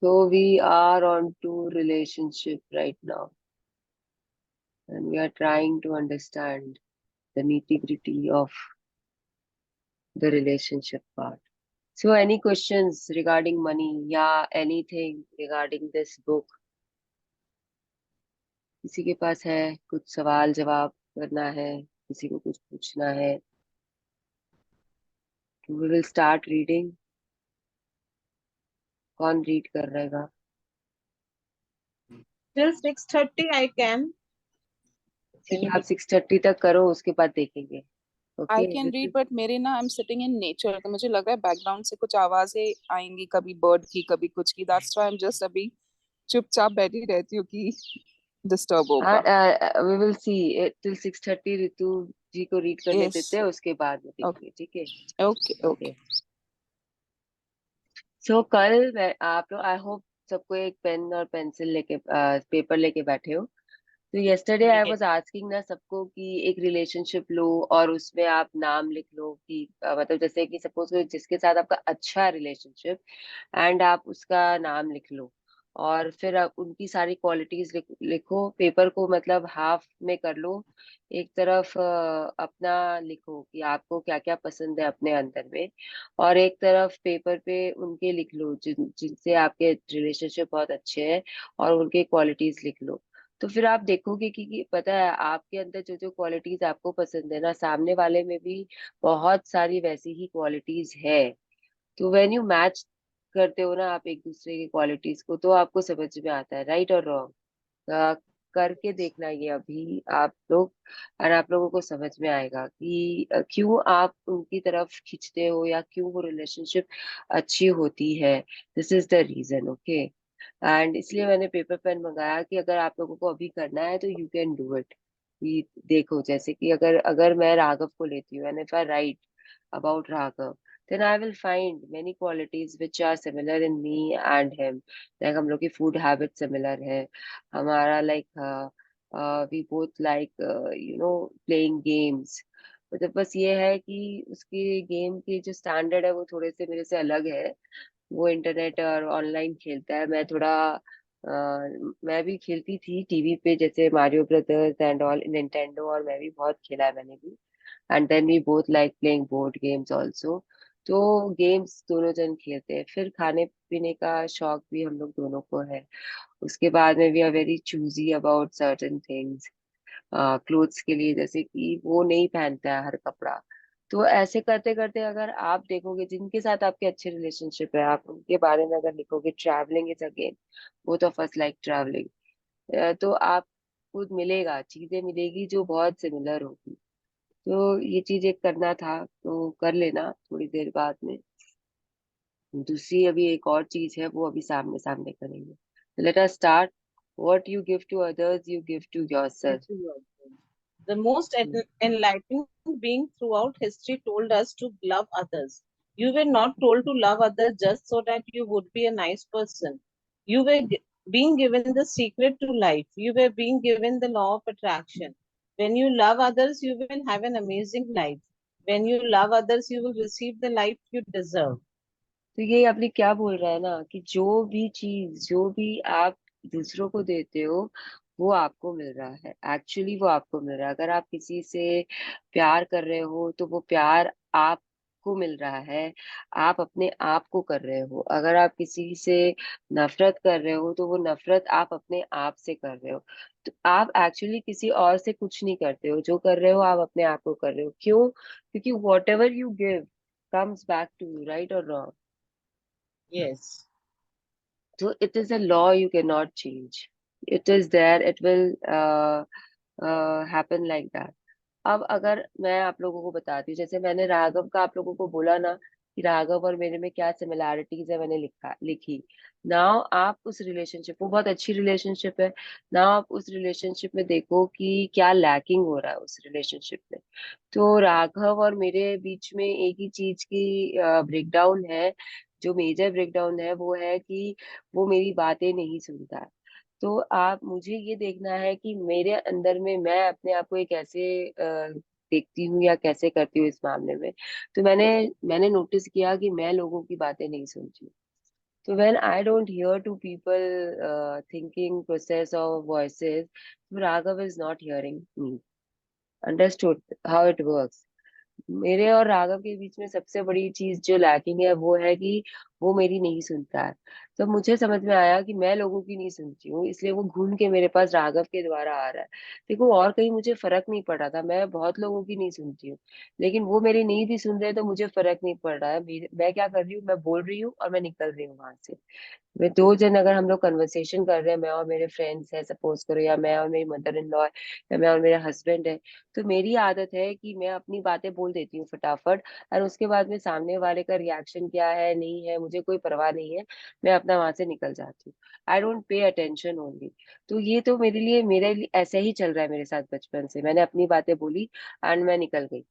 So we are on to relationship right now, and we are trying to understand the nitty-gritty of the relationship part. So any questions regarding money, yeah, anything regarding this book? किसी के पास है कुछ सवाल जवाब करना है, किसी को कुछ पूछना है? We will start reading. कौन रीड कर रहेगा? Till 6:30 I can. ठीक है, आप 6:30 तक करो, उसके बाद देखेंगे. आई ओके, कैन रीड बट मेरे ना I am sitting in nature, तो मुझे लग रहा है बैकग्राउंड से कुछ आवाजें आएंगी, कभी बर्ड की कभी कुछ की। That's why I am just अभी चुपचाप बैठी रहती हूँ कि डिस्टर्ब होगा। We will see till 6:30. Ritu ji को रीड करने यस, देते हैं, उसके बाद में ओके देखेंगे. ठीक है. Okay okay. ओके। सो कल मैं आप लोग, आई होप सबको एक पेन और पेंसिल लेके पेपर लेके बैठे हो. तो yesterday I Yes. Was asking ना सबको कि एक रिलेशनशिप लो और उसमें आप नाम लिख लो कि मतलब जैसे कि सपोज जिसके साथ आपका अच्छा रिलेशनशिप, एंड आप उसका नाम लिख लो. और फिर आप उनकी सारी क्वालिटीज लिखो. पेपर को मतलब हाफ में कर लो. एक तरफ अपना लिखो कि आपको क्या क्या पसंद है अपने अंदर में, और एक तरफ पेपर पे उनके लिख लो जिनसे आपके रिलेशनशिप बहुत अच्छे हैं, और उनके क्वालिटीज लिख लो. तो फिर आप देखोगे कि पता है आपके अंदर जो जो क्वालिटीज आपको पसंद है ना, सामने वाले में भी बहुत सारी वैसी ही क्वालिटीज है. तो व्हेन यू मैच करते हो ना आप एक दूसरे की क्वालिटीज को, तो आपको समझ में आता है राइट और रॉन्ग. करके देखना ये अभी आप लोग, और आप लोगों को समझ में आएगा कि क्यों आप उनकी तरफ खींचते हो या क्यों वो रिलेशनशिप अच्छी होती है. This is the reason. Okay. And इसलिए मैंने पेपर पेन मंगाया कि अगर आप लोगों को अभी करना है तो यू कैन डू इट. देखो जैसे कि अगर अगर मैं राघव को लेती हूँ, and if I right about Raghav, then I will find many qualities which are similar in me and him. Like हम लोग की food habit similar है. हमारा we both like playing games. मतलब बस ये है कि उसकी गेम की जो स्टैंडर्ड है वो थोड़े से मेरे से अलग है. वो इंटरनेट और ऑनलाइन खेलता है. मैं थोड़ा मैं भी खेलती थी टीवी पे, जैसे Mario brothers and all Nintendo, और मैं भी बहुत खेला है मैंने भी. And then we both like playing board games also. तो गेम्स दोनों जन खेलते हैं. फिर खाने पीने का शौक भी हम लोग दोनों को है. उसके बाद में we are very choosy about certain things. Clothes के लिए जैसे कि वो नहीं पहनता है हर कपड़ा. तो ऐसे करते करते अगर आप देखोगे जिनके साथ आपके अच्छे रिलेशनशिप है, आप उनके बारे में अगर लिखोगे, travelling is again, both of us like travelling, तो आपको मिलेगा, चीजें मिलेगी जो बहुत सिमिलर होगी. तो ये चीज एक करना था, तो कर लेना थोड़ी देर बाद में. दूसरी अभी एक और चीज है, वो अभी सामने सामने करेंगे. Let us start. What you give to others you give to yourself. The most enlightening being throughout history told us to love others. You were not told to love others just so that you would be a nice person. You were being given the secret to life. You were being given the law of attraction. When you love others, you will have an amazing life. When you love others, you will receive the life you deserve. तो ये आपने क्या बोल रहा है ना कि जो भी चीज जो भी आप दूसरों को देते हो वो आपको मिल रहा है. एक्चुअली वो आपको मिल रहा है. अगर आप किसी से प्यार कर रहे हो तो वो प्यार आपको मिल रहा है. आप अपने आप को कर रहे हो. अगर आप किसी से नफरत कर रहे हो तो वो नफरत आप अपने आप से कर रहे हो. तो आप एक्चुअली किसी और से कुछ नहीं करते हो. जो कर रहे हो आप अपने आप को कर रहे हो. क्यों? क्योंकि what ever you give comes back to you, right or wrong? Yes. So it is a law you cannot change. It is there. It will happen like that. अब अगर मैं आप लोगों को बताती हूँ, जैसे मैंने राघव का आप लोगों को बोला ना कि राघव और मेरे में क्या सिमिलैरिटीज है, मैंने लिखी. नाउ आप उस रिलेशनशिप, वो बहुत अच्छी रिलेशनशिप है. नाउ आप उस रिलेशनशिप में देखो कि क्या लैकिंग हो रहा है उस रिलेशनशिप में. तो राघव और मेरे बीच में एक ही चीज की ब्रेकडाउन है. जो मेजर ब्रेकडाउन है वो है कि वो मेरी बातें नहीं सुनता है. तो आप मुझे ये देखना है कि मेरे अंदर में मैं अपने आप को एक ऐसे देखती हूँ या कैसे करती हूँ इस मामले में. तो मैंने मैंने नोटिस किया कि मैं लोगों की बातें नहीं सुनती हूँ. So when I don't hear to people thinking process or voices, Raghav is not hearing me. Understood how it works. मेरे और राघव के बीच में सबसे बड़ी चीज जो लैकिंग है वो है कि वो मेरी नहीं सुनता है। तो मुझे समझ में आया कि मैं लोगों की नहीं सुनती हूँ, इसलिए वो घूम के मेरे पास राघव के द्वारा आ रहा है। देखो और कहीं मुझे फर्क नहीं पड़ रहा था, मैं बहुत लोगों की नहीं सुनती हूँ, लेकिन वो मेरी नहीं भी सुन रहे तो मुझे फर्क नहीं पड़ रहा है। मैं क्या कर रही हूँ, मैं बोल रही हूँ और मैं निकल रही हूँ वहां से। वे दो जन अगर हम लोग कन्वर्सेशन कर रहे हैं, मैं और मेरे फ्रेंड्स है सपोज करो, या मैं और मेरी मदर इन लॉ है, या मैं और मेरा हस्बैंड है, तो मेरी आदत है कि मैं अपनी बातें बोल देती हूँ फटाफट, और उसके बाद में सामने वाले का रिएक्शन क्या है नहीं है मुझे कोई परवाह नहीं है, मैं अपना वहां से निकल जाती हूँ। I don't pay attention only. तो ये तो मेरे लिए ऐसा ही चल रहा है मेरे साथ बचपन से, मैंने अपनी बातें बोली एंड मैं निकल गई।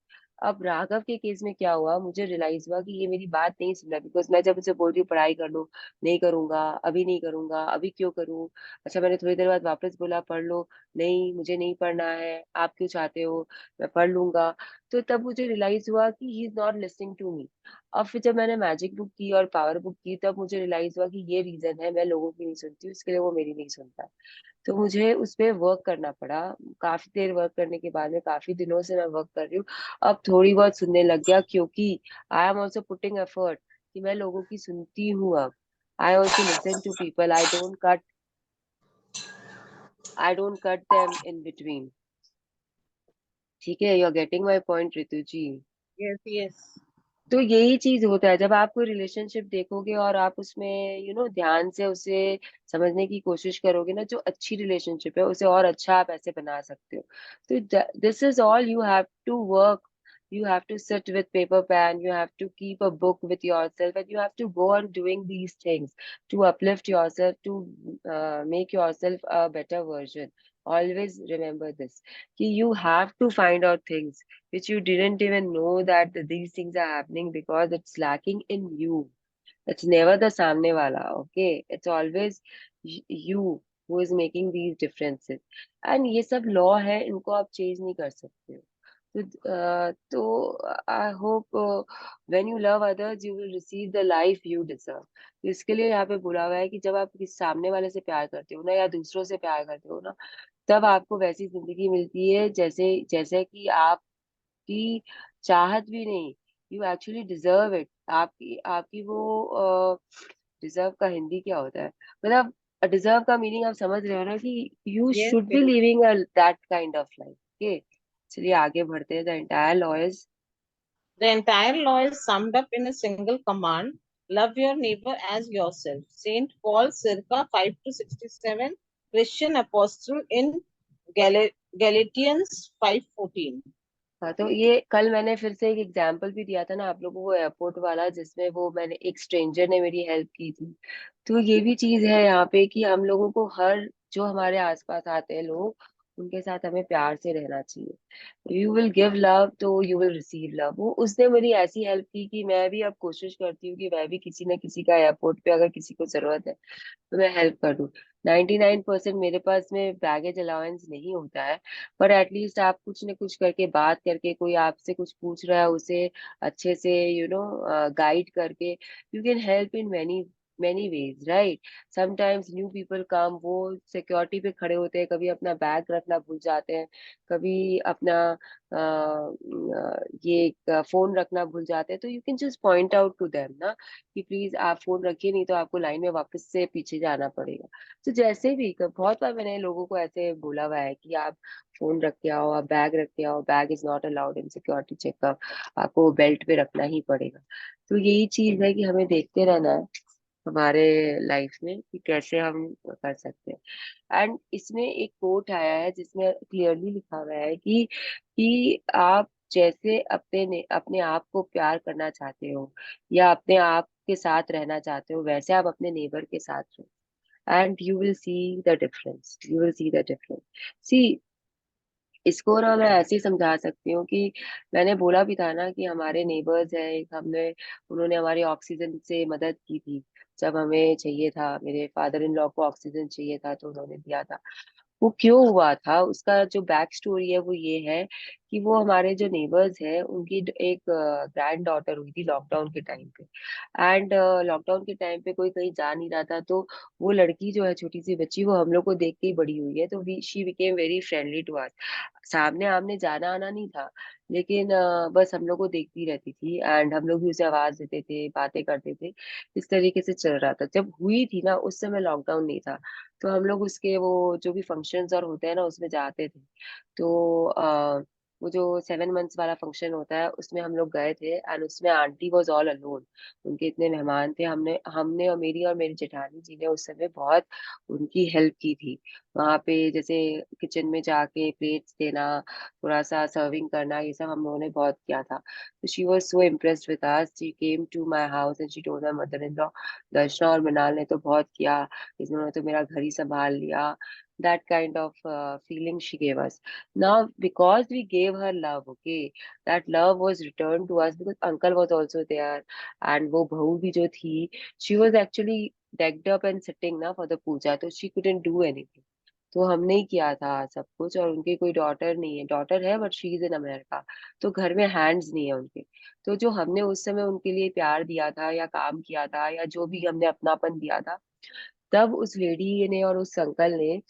अब राघव के केस में क्या हुआ, मुझे रियलाइज हुआ कि ये मेरी बात नहीं सुन रहा, बिकॉज मैं जब उसे बोल रही हूँ पढ़ाई कर लो, नहीं करूंगा, अभी नहीं करूंगा, अभी क्यों करूं, अच्छा मैंने थोड़ी देर बाद वापस बोला पढ़ लो, नहीं मुझे नहीं पढ़ना है, आप क्यों चाहते हो, मैं पढ़ लूंगा। तो तब मुझे रियलाइज हुआ कि he is not listening to me. अब फिर जब मैंने मैजिक बुक की और पावर बुक की, तब मुझे रियलाइज हुआ कि ये रीजन है, मैं लोगों की नहीं सुनती हूँ, इसके लिए वो मेरी नहीं सुनता। तो मुझे उस पे वर्क करना पड़ा। काफी देर वर्क करने के बाद में, काफी दिनों से मैं वर्क कर रही हूँ, अब थोड़ी बहुत सुनने लग गया, क्योंकि I am also putting effort कि मैं लोगों की सुनती हूँ अब। I also listen to people, I don't cut them in between. ठीक है, you are getting my point Ritu ji. Yes, yes. तो यही चीज होता है जब आप कोई रिलेशनशिप देखोगे और आप उसमें ध्यान से उसे समझने की कोशिश करोगे ना, जो अच्छी रिलेशनशिप है उसे और अच्छा आप ऐसे बना सकते हो। तो this is all you have to work. You have to sit with paper pen, you have to keep a book with yourself, and you have to go on doing these things to uplift yourself, to make yourself a better version. Always remember this, कि you have to find out things which you didn't even know that these things are happening, because it's lacking in you. It's never the सामने वाला, okay? It's always you who is making these differences. And ये सब law है, इनको आप change नहीं कर सकते हो। तो I hope when you love others you will receive the life you deserve. तो इसके लिए यहाँ पे बोला हुआ है कि जब आप किसी सामने वाले से प्यार करते हो ना, या दूसरों से प्यार करते हो ना, तब आपको वैसी जिंदगी मिलती है जैसे जैसे कि आपकी चाहत भी नहीं, यू एक्चुअली डिजर्व इट। आपकी आपकी वो डिजर्व का हिंदी क्या होता है, मतलब डिजर्व का मीनिंग आप समझ रहे हो ना, कि you Yes, should be yes. Living that kind of life. Okay, चलिए आगे बढ़ते हैं। The entire law is, The entire law is summed up in a single command: love your neighbor as yourself. Saint Paul, circa 5 to 67, Christian apostle in Galatians 5:14. हाँ तो ये कल मैंने फिर से एक एग्जाम्पल भी दिया था ना आप लोगों को, एयरपोर्ट वाला, जिसमें वो मैंने एक स्ट्रेंजर ने मेरी हेल्प की थी। तो ये भी चीज है यहाँ पे कि हम लोगों को हर जो हमारे आसपास आते हैं लोग, उनके साथ हमें प्यार से रहना चाहिए। यू विल गिव लव तो यू विल रिसीव लव। वो उसने मेरी ऐसी हेल्प की कि मैं भी अब कोशिश करती हूँ कि मैं भी किसी न किसी का एयरपोर्ट पे अगर किसी को जरूरत है तो मैं हेल्प कर दूं। 99% मेरे पास में बैगेज अलाउंस नहीं होता है, पर एटलीस्ट आप कुछ न कुछ करके, बात करके, कोई आपसे कुछ पूछ रहा है उसे अच्छे से गाइड करके, you can help in many many ways, right? Sometimes new people come, वो सिक्योरिटी पे खड़े होते हैं, कभी अपना बैग रखना भूल जाते हैं, कभी अपना ये फोन रखना भूल जाते हैं, तो you can just point out to them ना, कि प्लीज आप फोन रखिए, नहीं तो आपको लाइन में वापस से पीछे जाना पड़ेगा। तो जैसे भी बहुत बार मैंने लोगों को ऐसे बोला हुआ है कि आप फोन रख के आओ, आप बैग रख के आओ, bag is not allowed in security checkup, आपको बेल्ट पे रखना ही पड़ेगा। तो यही चीज है कि हमें देखते रहना है हमारे लाइफ में कि कैसे हम कर सकते हैं। एंड इसमें एक कोट आया है जिसमें क्लियरली लिखा हुआ है कि आप जैसे अपने आप को प्यार करना चाहते हो, या अपने आप के साथ रहना चाहते हो, वैसे आप अपने नेबर के साथ रहो, and you will see the difference, you will see the difference. See, इसको ना मैं ऐसे ही समझा सकती हूँ कि मैंने बोला भी था ना कि हमारे नेबर्स है एक, हमने उन्होंने हमारी ऑक्सीजन से मदद की थी जब हमें चाहिए था, मेरे फादर इन लॉ को ऑक्सीजन चाहिए था तो उन्होंने दिया था। वो क्यों हुआ था, उसका जो बैक स्टोरी है वो ये है कि वो हमारे जो नेबर्स है उनकी एक ग्रैंड डॉटर हुई थी लॉकडाउन के टाइम पे। एंड लॉकडाउन के टाइम पे कोई कहीं जा नहीं रहा था, तो वो लड़की जो है, छोटी सी बच्ची, वो हम लोग को देख के ही बड़ी हुई है, तो she became very friendly to us. सामने आमने जाना आना नहीं था, लेकिन बस हम लोग को देखती रहती थी, एंड हम लोग भी उसे आवाज देते थे, बातें करते थे। इस तरीके से चल रहा था। जब हुई थी ना, उस समय लॉकडाउन नहीं था, तो हम लोग उसके वो जो भी फंक्शंस और होते हैं ना, उसमें जाते थे। तो वो जो 7 मंथ्स वाला फंक्शन होता है, उसमें हम लोग गए थे, एंड उसमें आंटी वॉज ऑल अलोन। उनके इतने मेहमान थे, हमने हमने और मेरी जेठानी जी ने उस समय बहुत उनकी हेल्प की थी। वहां पे जैसे किचन में जाके प्लेट्स देना, थोड़ा सा सर्विंग करना, ये सब हम लोगों ने बहुत किया था। तो she was so impressed with us, she came to my house and she told my mother in law, Darshana और मृणाल ने तो बहुत किया, इन्होंने तो मेरा घर ही संभाल लिया। That kind of feeling she gave us. Now, because we gave her love, okay, that love was returned to us because uncle was also there, and वो बहू भी जो थी, she was actually decked up and sitting ना for the puja, तो she couldn't do anything. तो हमने ही किया था सब कुछ, और उनकी कोई डॉटर नहीं है, डॉटर है but she is in America, तो घर में हैंड्स नहीं है उनके। तो जो हमने उस समय उनके लिए प्यार दिया था या काम किया था या जो भी हमने अपनापन दिया था, तब उस लेडी ने और उस अंकल ने,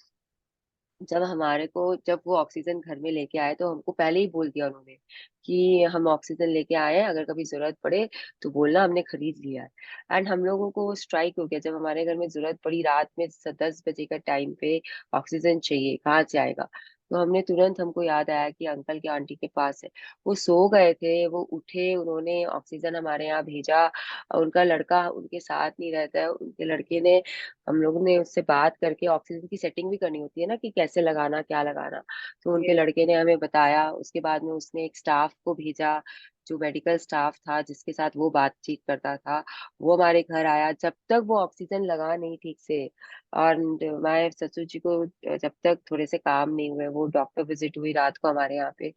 जब हमारे को, जब वो ऑक्सीजन घर में लेके आए, तो हमको पहले ही बोल दिया उन्होंने कि हम ऑक्सीजन लेके आए हैं, अगर कभी जरूरत पड़े तो बोलना, हमने खरीद लिया है। एंड हम लोगों को स्ट्राइक हो गया, जब हमारे घर में जरूरत पड़ी रात में 10 बजे का टाइम पे, ऑक्सीजन चाहिए, कहाँ से आएगा। तो हमने तुरंत, हमको याद आया कि अंकल के आंटी के पास है। वो सो गए थे, वो उठे, उन्होंने ऑक्सीजन हमारे यहाँ भेजा। और उनका लड़का उनके साथ नहीं रहता है, उनके लड़के ने, हम लोगों ने उससे बात करके, ऑक्सीजन की सेटिंग भी करनी होती है ना कि कैसे लगाना, क्या लगाना, तो उनके Yes. लड़के ने हमें बताया। उसके बाद में उसने एक स्टाफ को भेजा, जो मेडिकल स्टाफ था जिसके साथ वो बातचीत करता था, वो हमारे घर आया। जब तक वो ऑक्सीजन लगा नहीं ठीक से, और मैं ससुर जी को, जब तक थोड़े से काम नहीं हुए, वो डॉक्टर विजिट हुई रात को हमारे यहाँ पे,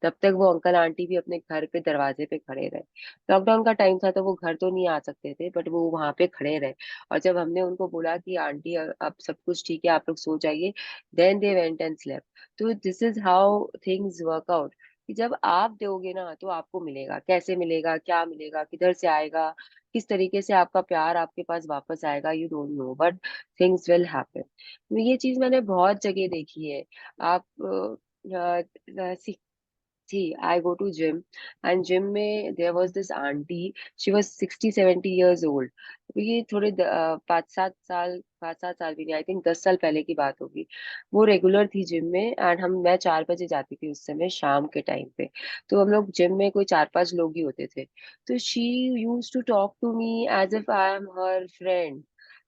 तब तक वो अंकल आंटी भी अपने घर पे दरवाजे पे खड़े रहे। लॉकडाउन का टाइम था, तो वो घर तो नहीं आ सकते थे, बट वो वहां पे खड़े रहे। और जब हमने उनको बोला कि आंटी अब सब कुछ ठीक है, आप लोग सो जाइए, then they went and slept. तो this is how things work out, कि जब आप दोगे ना तो आपको मिलेगा। कैसे मिलेगा, क्या मिलेगा, किधर से आएगा, किस तरीके से आपका प्यार आपके पास वापस आएगा, you don't no, but things will happen. ये चीज मैंने बहुत जगह देखी है। आप See, I go to gym, and gym में there was this auntie. She was 60-70 years old. तो ये थोड़े 5-7 साल, 5-7 साल भी नहीं, आई थिंक 10 साल पहले की बात होगी। वो रेगुलर थी जिम में, एंड मैं 4 बजे जाती थी उस समय, शाम के टाइम पे। तो हम लोग जिम में कोई 4-5 लोग ही होते थे। तो she use to talk to me as if I am her friend.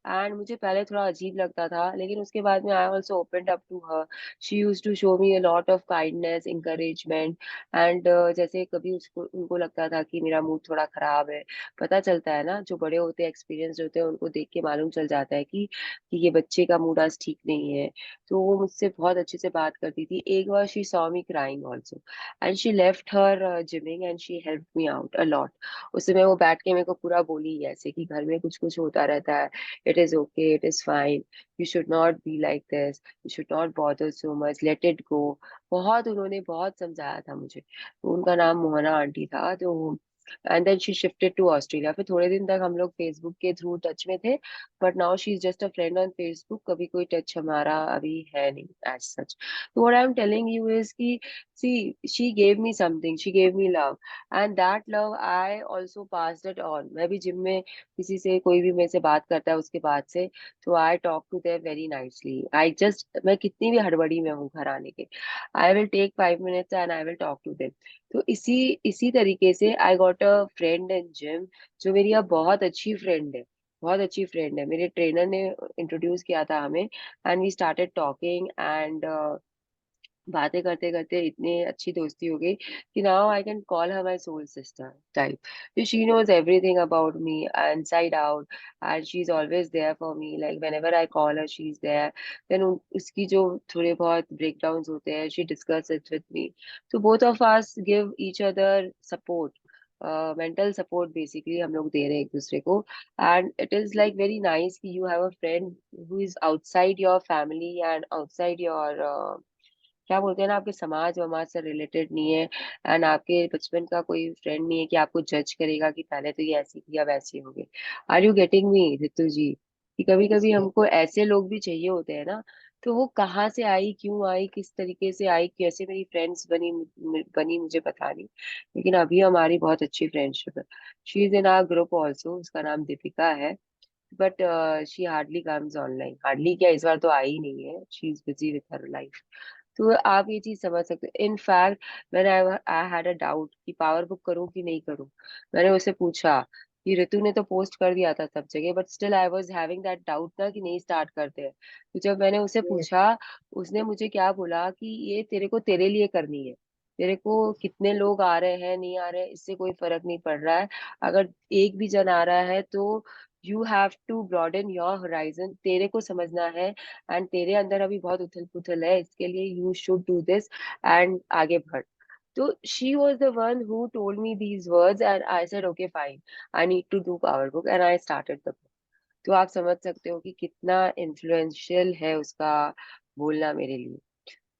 And मुझे पहले थोड़ा अजीब लगता था, लेकिन उसके बाद में I also opened up to her. She use to show me a lot of kindness, encouragement. And जैसे कभी उसको, उनको लगता था कि मेरा मूड थोड़ा खराब है, पता चलता है ना, जो बड़े होते हैं, एक्सपीरियंस होते हैं, उनको देख के मालूम चल जाता है कि ये बच्चे का मूड आज ठीक नहीं है। तो वो मुझसे बहुत अच्छे से बात करती थी। एक बार she saw me crying also, and she left her gymming and she help me out a lot. उस समय वो बैठ के मेरे को पूरा बोली ऐसे कि घर में कुछ कुछ होता रहता है, it is okay, it is fine, you should not be like this, you should not bother so much, let it go. बहुत उन्होंने बहुत समझाया था मुझे। तो उनका नाम मोहना आंटी था। तो and then she shifted to Australia. फिर थोड़े दिन तक हम लोग फेसबुक के थ्रू टच में थे, but now she is just a friend on Facebook. कभी कोई टच हमारा अभी है नहीं एज सच। तो what I am telling you is कि see, she gave me something, she gave me love, and that love I also passed it on. मैं भी जिम में किसी से, कोई भी मेरे से बात करता है उसके बाद से, तो I talk to them very nicely. I just, मैं कितनी भी हड़बड़ी में हूँ घर आने के, I will take 5 minutes and I will talk to them. तो इसी इसी तरीके से I got a friend in gym, जो मेरी अब बहुत अच्छी फ्रेंड है। बहुत अच्छी फ्रेंड है, मेरे ट्रेनर ने इंट्रोड्यूस किया था हमें, and we started talking, and बातें करते करते इतनी अच्छी दोस्ती हो गई कि now I can call her my soul sister type. She knows everything about me inside out, and she is always there for me, like whenever I call her she is there. Then उसकी जो थोड़े बहुत breakdown होते हैं, she discuss it with me. तो both of us give each other support, mental support basically हम लोग दे रहे हैं एक दूसरे को। And it is like very nice कि you have a friend who is outside your family and outside your क्या बोलते हैं ना, आपके समाज वमाज से रिलेटेड नहीं है, एंड आपके बचपन का कोई फ्रेंड नहीं है कि आपको जज करेगा कि पहले तो ये ऐसी थी अब ऐसी हो गई। Are you getting me Ritu ji? कि कभी Yes, कभी yes. हमको ऐसे लोग भी चाहिए होते हैं ना, तो वो कहाँ से आई, क्यों आई, किस तरीके से आई, कैसे मेरी फ्रेंड्स बनी बनी मुझे पता नहीं, लेकिन अभी हमारी बहुत अच्छी फ्रेंडशिप है। She is in our group also, उसका नाम दीपिका है, but she hardly comes online, hardly क्या, इस बार तो आई ही नहीं है, she is busy with her life. तो आप ये चीज समझ सकते हो। इनफैक्ट मैंने आई हैड अ डाउट कि पावर बुक करूं कि नहीं करूं। मैंने उससे पूछा कि ऋतु ने तो पोस्ट कर दिया था सब जगह, but still I was having that doubt ना कि नहीं स्टार्ट करते हैं। तो जब मैंने उसे Yes. पूछा, उसने मुझे क्या बोला कि ये तेरे को तेरे लिए करनी है, तेरे को कितने लोग आ रहे हैं नहीं आ रहे हैं इससे कोई फर्क नहीं पड़ रहा है, अगर एक भी जन आ रहा है तो you have to broaden your horizon, तेरे को समझना है, एंड तेरे अंदर अभी बहुत उथल पुथल है, इसके लिए you should do this and आगे बढ़। तो she was the one who told me these words and I said okay fine, I need to do power book, and I started the book. तो आप समझ सकते हो कि कितना इन्फ्लुएंशियल है उसका बोलना मेरे लिए।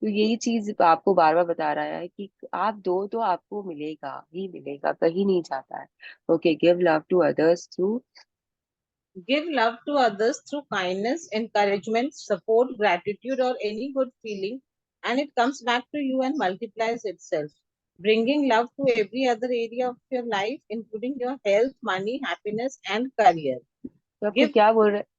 तो यही चीज आपको बार बार बता रहा है कि आप दो तो आपको मिलेगा ही मिलेगा, कहीं नहीं जाता है। Okay, give love to others through. Give love to others through kindness, encouragement, support, gratitude, or any good feeling, and it comes back to you and multiplies itself, bringing love to every other area of your life, including your health, money, happiness, and career. तो Give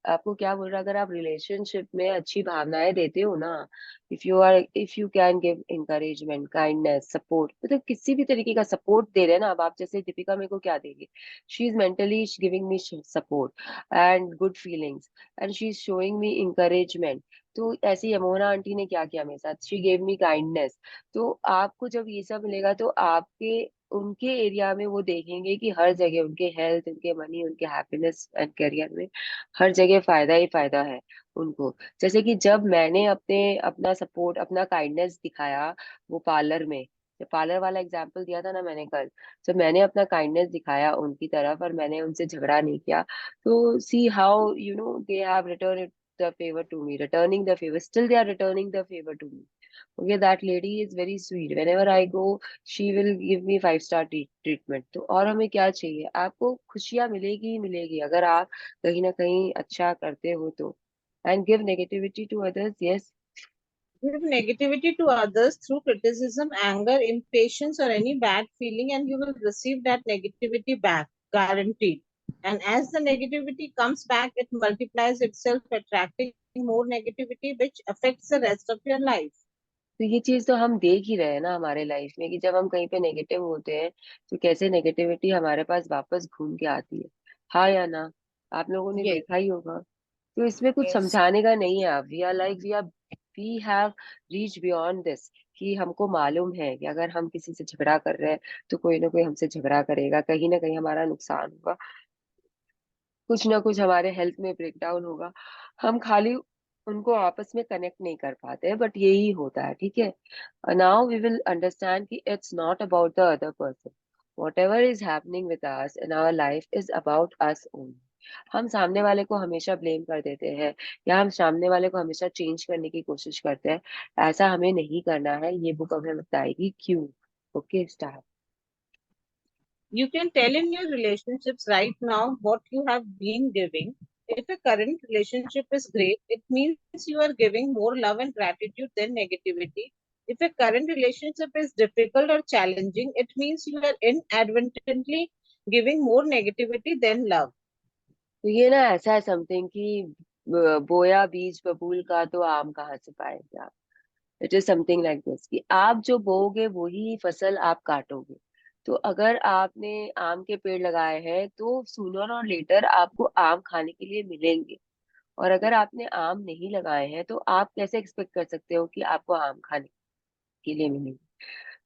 आपको क्या बोल रहा है, अगर आप relationship में अच्छी भावनाएं देते हो ना, if you can give encouragement, kindness, support, मतलब किसी भी तरीके का सपोर्ट दे रहे हैं ना, अब आप जैसे दीपिका मेरे को क्या देगी, she is mentally giving me support and good feelings, and she is showing me encouragement. तो ऐसे ही मोहना आंटी ने क्या किया मेरे साथ, शी गेव मी काइंडनेस। तो आपको जब ये सब मिलेगा तो आपके उनके एरिया में वो देखेंगे कि हर जगह उनके हेल्थ, उनके मनी, उनके हैप्पीनेस एंड करियर में हर जगह फायदा ही फायदा है उनको। जैसे कि जब मैंने अपना सपोर्ट, अपना काइंडनेस दिखाया वो पार्लर में, जब पार्लर वाला एग्जांपल दिया था ना मैंने कल, जब मैंने अपना काइंडनेस दिखाया उनकी तरफ और मैंने उनसे झगड़ा नहीं किया, तो see how you know they have return the favour to me, returning the favour, still they are returning the favour to me. Okay, that lady is very sweet. Whenever I go, she will give me 5 star treatment. तो और हमें क्या चाहिए, आपको खुशियाँ मिलेगी ही मिलेगी अगर आप कहीं ना कहीं अच्छा करते हो तो। And give negativity to others, yes. Give negativity to others through criticism, anger, impatience, or any bad feeling, and you will receive that negativity back, guaranteed. And as the negativity comes back, it multiplies itself, attracting more negativity, which affects the rest of your life. तो ये चीज तो हम देख ही रहे हैं ना हमारे लाइफ में, कि जब हम कहीं पे नेगेटिव होते हैं तो कैसे नेगेटिविटी हमारे पास वापस घूम के आती है। हाँ या ना? आप लोगों ने Yes, देखा ही होगा। तो इसमें कुछ yes. समझाने का नहीं है। आप we have reach beyond this, कि हमको मालूम है कि अगर हम किसी से झगड़ा कर रहे हैं तो कोई ना कोई हमसे झगड़ा करेगा, कहीं ना कहीं हमारा नुकसान होगा, कुछ ना कुछ हमारे हेल्थ में ब्रेकडाउन होगा। हम खाली उनको आपस में कनेक्ट नहीं कर पाते, बट यही होता है, ठीक है। नाउ वी विल अंडरस्टैंड कि it's not about the other person, whatever is happening with us in our life is about us only. हम सामने वाले को हमेशा ब्लेम कर देते हैं, या हम सामने वाले को हमेशा चेंज करने की कोशिश करते हैं। ऐसा हमें नहीं करना है, ये बुक हमें बताएगी क्यों। Okay, start. You can tell in your relationships right now what you have been giving. If a current relationship is great, it means you are giving more love and gratitude than negativity. If a current relationship is difficult or challenging, it means you are inadvertently giving more negativity than love. तो ये ना ऐसा है something कि बोया बीज बबूल का तो आम कहाँ से पाएंगे आप। It is something like this, कि आप जो बोओगे वही फसल आप काटोगे। तो अगर आपने आम के पेड़ लगाए हैं तो सूनर और लेटर आपको आम खाने के लिए मिलेंगे, और अगर आपने आम नहीं लगाए हैं तो आप कैसे एक्सपेक्ट कर सकते हो कि आपको आम खाने के लिए मिलेंगे।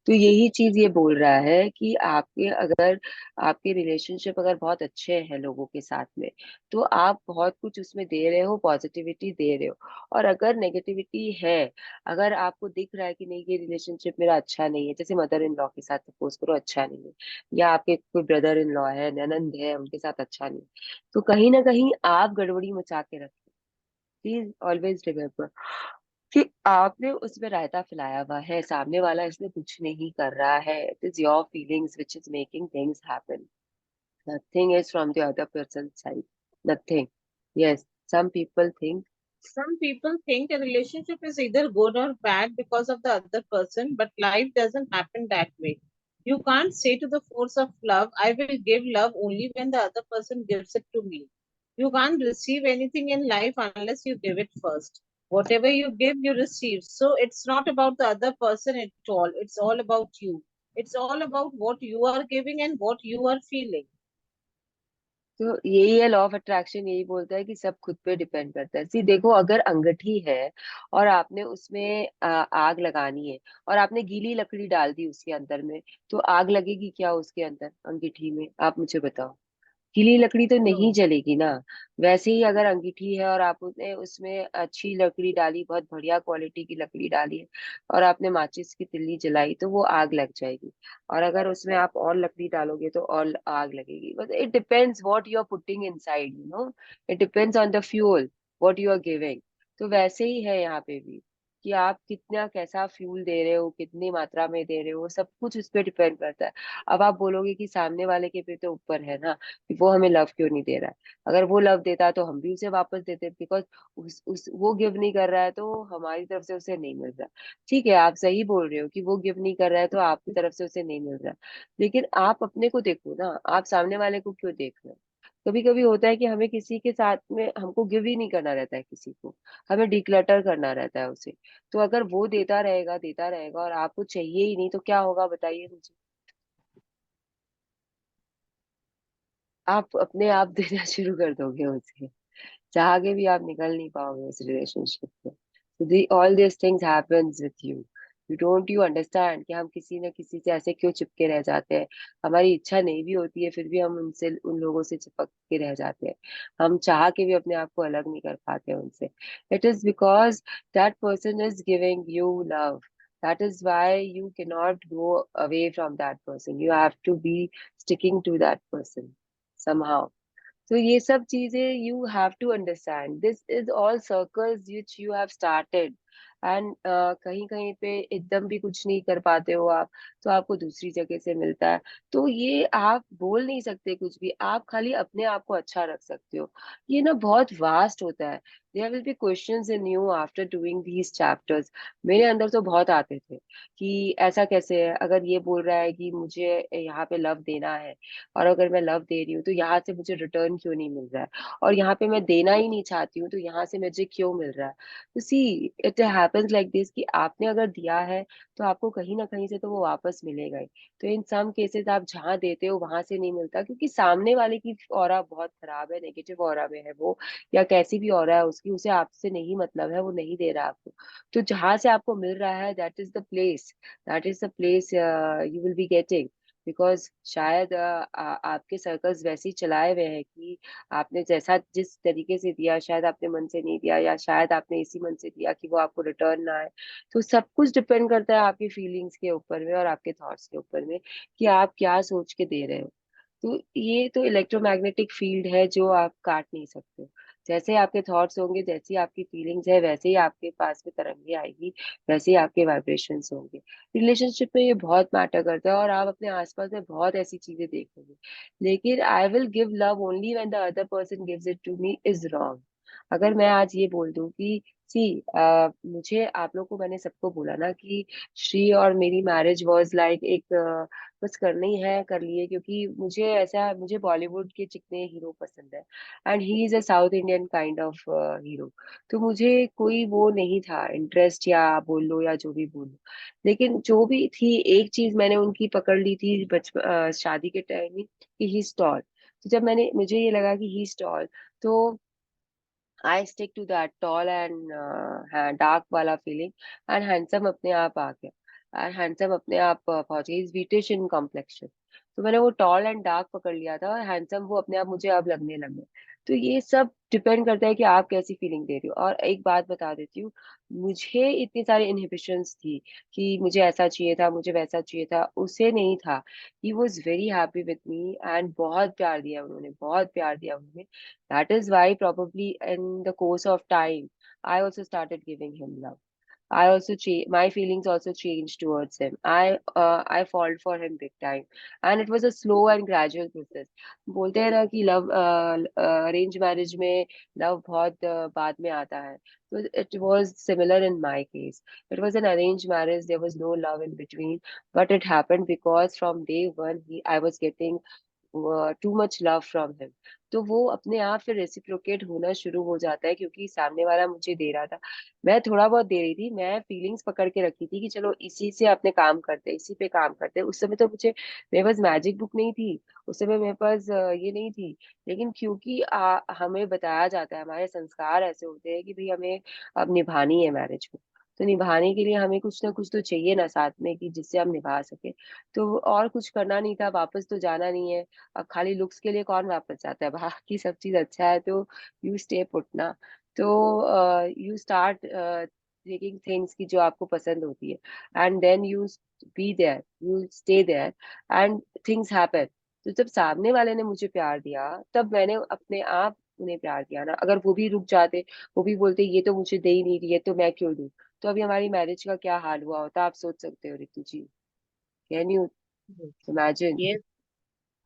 तो यही चीज ये बोल रहा है कि आपके रिलेशनशिप अगर बहुत अच्छे हैं लोगों के साथ में, तो आप बहुत कुछ उसमें दे रहे हो, पॉजिटिविटी दे रहे हो। और अगर नेगेटिविटी है, अगर आपको दिख रहा है कि नहीं ये रिलेशनशिप मेरा अच्छा नहीं है, जैसे मदर इन लॉ के साथ सपोज करो अच्छा नहीं है, या आपके कोई ब्रदर इन लॉ है, ननंद है, उनके साथ अच्छा नहीं है, तो कहीं ना कहीं आप गड़बड़ी मचा के रखते। प्लीज ऑलवेज रिमेम्बर, कि आपने उसमें रायता फैलाया हुआ है, सामने वाला इसमें कुछ नहीं कर रहा है, it is your feelings which is making things happen, nothing is from the other person side, nothing. Yes, some people think. Some people think a relationship is either good or bad because of the other person, but life doesn't happen that way. You can't say to the force of love, I will give love only when the other person gives it to me. You can't receive anything in life unless you give it first. Whatever you give, you receive. So it's not about the other person at all. It's all about you. It's all about what you are giving and what you are feeling. तो यही है law of attraction, यही बोलता है कि सब खुद पे डिपेंड करता है। सी देखो, अगर अंगूठी है और आपने उसमें आग लगानी है और आपने गीली लकड़ी डाल दी उसके अंदर में, तो आग लगेगी क्या उसके अंदर अंगीठी में? आप मुझे बताओ। गीली लकड़ी तो नहीं No. जलेगी ना। वैसे ही अगर अंगीठी है और आपने उसमें अच्छी लकड़ी डाली, बहुत बढ़िया क्वालिटी की लकड़ी डाली है, और आपने माचिस की तिल्ली जलाई, तो वो आग लग जाएगी। और अगर उसमें आप और लकड़ी डालोगे तो और आग लगेगी। But it depends what you are putting inside, it depends on the fuel what you are giving. तो वैसे ही है यहाँ पे भी, कि आप कितना कैसा फ्यूल दे रहे हो, कितनी मात्रा में दे रहे हो, सब कुछ उस पर डिपेंड करता है। अब आप बोलोगे कि सामने वाले के पे तो ऊपर है ना, कि वो हमें लव क्यों नहीं दे रहा है। अगर वो लव देता तो हम भी उसे वापस देते, बिकॉज उस वो गिव नहीं कर रहा है तो हमारी तरफ से उसे नहीं मिल रहा। ठीक है, आप सही बोल रहे हो कि वो गिव नहीं कर रहा है तो आपकी तरफ से उसे नहीं मिल रहा। लेकिन आप अपने को देखो ना, आप सामने वाले को क्यों देख रहे हो? कभी कभी होता है कि हमें किसी के साथ में हमको गिव ही नहीं करना रहता है किसी को, हमें डिक्लटर करना रहता है उसे। तो अगर वो देता रहेगा और आपको चाहिए ही नहीं, तो क्या होगा बताइए मुझे? आप अपने आप देना शुरू कर दोगे उसे, चाह के भी आप निकल नहीं पाओगे उस रिलेशनशिप से। तो the all this things happens with you. You don't you understand कि हम किसी न किसी से ऐसे क्यों चिपके रह जाते हैं? हमारी इच्छा नहीं भी होती है, फिर भी हम उनसे, उन लोगों से चिपक के रह जाते हैं। हम चाह के भी अपने आप को अलग नहीं कर पाते उनसे। It is because that person is giving you love. That is why you cannot go away from that person. You have to be sticking to that person somehow. So ये सब चीजें you have to understand. This is all circles which you have started. And कहीं कहीं पे एकदम भी कुछ नहीं कर पाते हो आप, तो आपको दूसरी जगह से मिलता है। तो ये आप बोल नहीं सकते कुछ भी, आप खाली अपने आप को अच्छा रख सकते हो। ये ना बहुत वास्ट होता है। There will be questions in you after doing these chapters. मेरे अंदर तो बहुत आते थे कि ऐसा कैसे है, अगर ये बोल रहा है कि मुझे यहाँ पे लव देना है, और अगर मैं लव दे रही हूँ तो यहाँ से मुझे रिटर्न क्यों नहीं मिल रहा है, और यहाँ पे मैं देना ही नहीं चाहती हूँ तो यहाँ से मुझे क्यों मिल रहा है? तो सी, इट हैपेंस लाइक दिस कि आपने अगर दिया है तो आपको कहीं ना कहीं से तो वो वापस मिलेगा ही। तो इन सम केसेस आप जहाँ देते हो वहां से नहीं मिलता, क्योंकि सामने वाले की ऑरा बहुत खराब है, नेगेटिव ऑरा में है वो, या कैसी भी ऑरा है उसकी, उसे आपसे नहीं मतलब है, वो नहीं दे रहा आपको। तो जहां से आपको मिल रहा है, that is the place you will be getting. Because शायद आपके सर्कल्स वैसे ही चलाए हुए हैं कि आपने जैसा जिस तरीके से दिया, शायद आपने मन से नहीं दिया, या शायद आपने इसी मन से दिया कि वो आपको रिटर्न ना आए। तो सब कुछ डिपेंड करता है आपकी फीलिंग्स के ऊपर में और आपके थॉट्स के ऊपर में, कि आप क्या सोच के दे रहे हो। तो ये तो इलेक्ट्रोमैग्नेटिक फील्ड है जो आप काट नहीं सकते। जैसे आपके थॉट्स होंगे, जैसी आपकी फीलिंग्स है, वैसे ही आपके पास में तरंगे आएगी, वैसे ही आपके वाइब्रेशंस होंगे। रिलेशनशिप में ये बहुत मैटर करता है, और आप अपने आसपास में बहुत ऐसी चीजें देखोगे। लेकिन I will give love only when the other person gives it to me is wrong. अगर मैं आज ये बोल दूं कि सी, मुझे आप लोग को, मैंने सबको बोला ना कि श्री और मेरी मैरिज वाज लाइक एक बस करनी है कर लिए, क्योंकि मुझे ऐसा, मुझे बॉलीवुड के चिकने हीरो पसंद है, and he is a south Indian kind of hero. तो मुझे कोई वो नहीं था इंटरेस्ट, या बोल लो या जो भी बोलो। लेकिन जो भी थी, एक चीज मैंने उनकी पकड़ ली थी बचपन, शादी के टाइम में, कि ही टॉल। तो जब मैंने, मुझे ये लगा कि ही टॉल, तो I stick to that tall and dark वाला फीलिंग। एंड हैंडसम अपने आप आ गया, एंड हैंडसम अपने आप पहुंच गई, इज ब्रिटिश इन कॉम्प्लेक्शन। तो मैंने वो टॉल एंड डार्क पकड़ लिया था, और हैंडसम वो अपने आप मुझे अब लगने लगे। तो ये सब डिपेंड करता है कि आप कैसी फीलिंग दे रहे हो। और एक बात बता देती हूँ, मुझे इतनी सारी इनहिबिशंस थी कि मुझे ऐसा चाहिए था, मुझे वैसा चाहिए था, उसे नहीं था। He was very happy with me, and बहुत प्यार दिया उन्होंने, बहुत प्यार दिया उन्होंने। That is why probably in the course of time, I also started giving him love. I also change, my feelings also changed towards him. I fall for him big time, and it was a slow and gradual process. बोलते हैं ना कि love arrange marriage में love बहुत बाद में आता है. So it was similar in my case. It was an arranged marriage. There was no love in between, but it happened because from day one I was getting too much love from him. तो वो अपने आप फिर reciprocate होना शुरू हो जाता है, क्योंकि सामने वाला मुझे दे रहा था, मैं थोड़ा बहुत दे रही थी, मैं फीलिंग्स पकड़ के रखी थी कि चलो इसी से अपने काम करते हैं, इसी पे काम करते हैं. उस समय तो मुझे, मेरे पास मैजिक बुक नहीं थी, उस समय मेरे पास ये नहीं थी. लेकिन क्योंकि हमें बताया जाता है, हमारे संस्कार ऐसे होते हैं कि भाई हमें अब निभानी है मैरिज को, तो निभाने के लिए हमें कुछ ना कुछ तो चाहिए ना साथ में, कि जिससे हम निभा सके. तो और कुछ करना नहीं था, वापस तो जाना नहीं है. अब खाली लुक्स के लिए कौन वापस जाता है, बाकी सब चीज अच्छा है तो यू स्टे पुट ना. तो यू स्टार्ट टेकिंग थिंग्स की जो आपको पसंद होती है, and then you be there, you stay there, and things happen. तो जब सामने वाले ने मुझे प्यार दिया, तब मैंने अपने आप उन्हें प्यार दिया ना. अगर वो भी रुक जाते, वो भी बोलते ये तो मुझे दे ही नहीं रही है तो मैं क्यों दूं, तो अभी हमारी मैरिज का क्या हाल हुआ होता, आप सोच सकते हो Ritu ji. Can you imagine. Yes,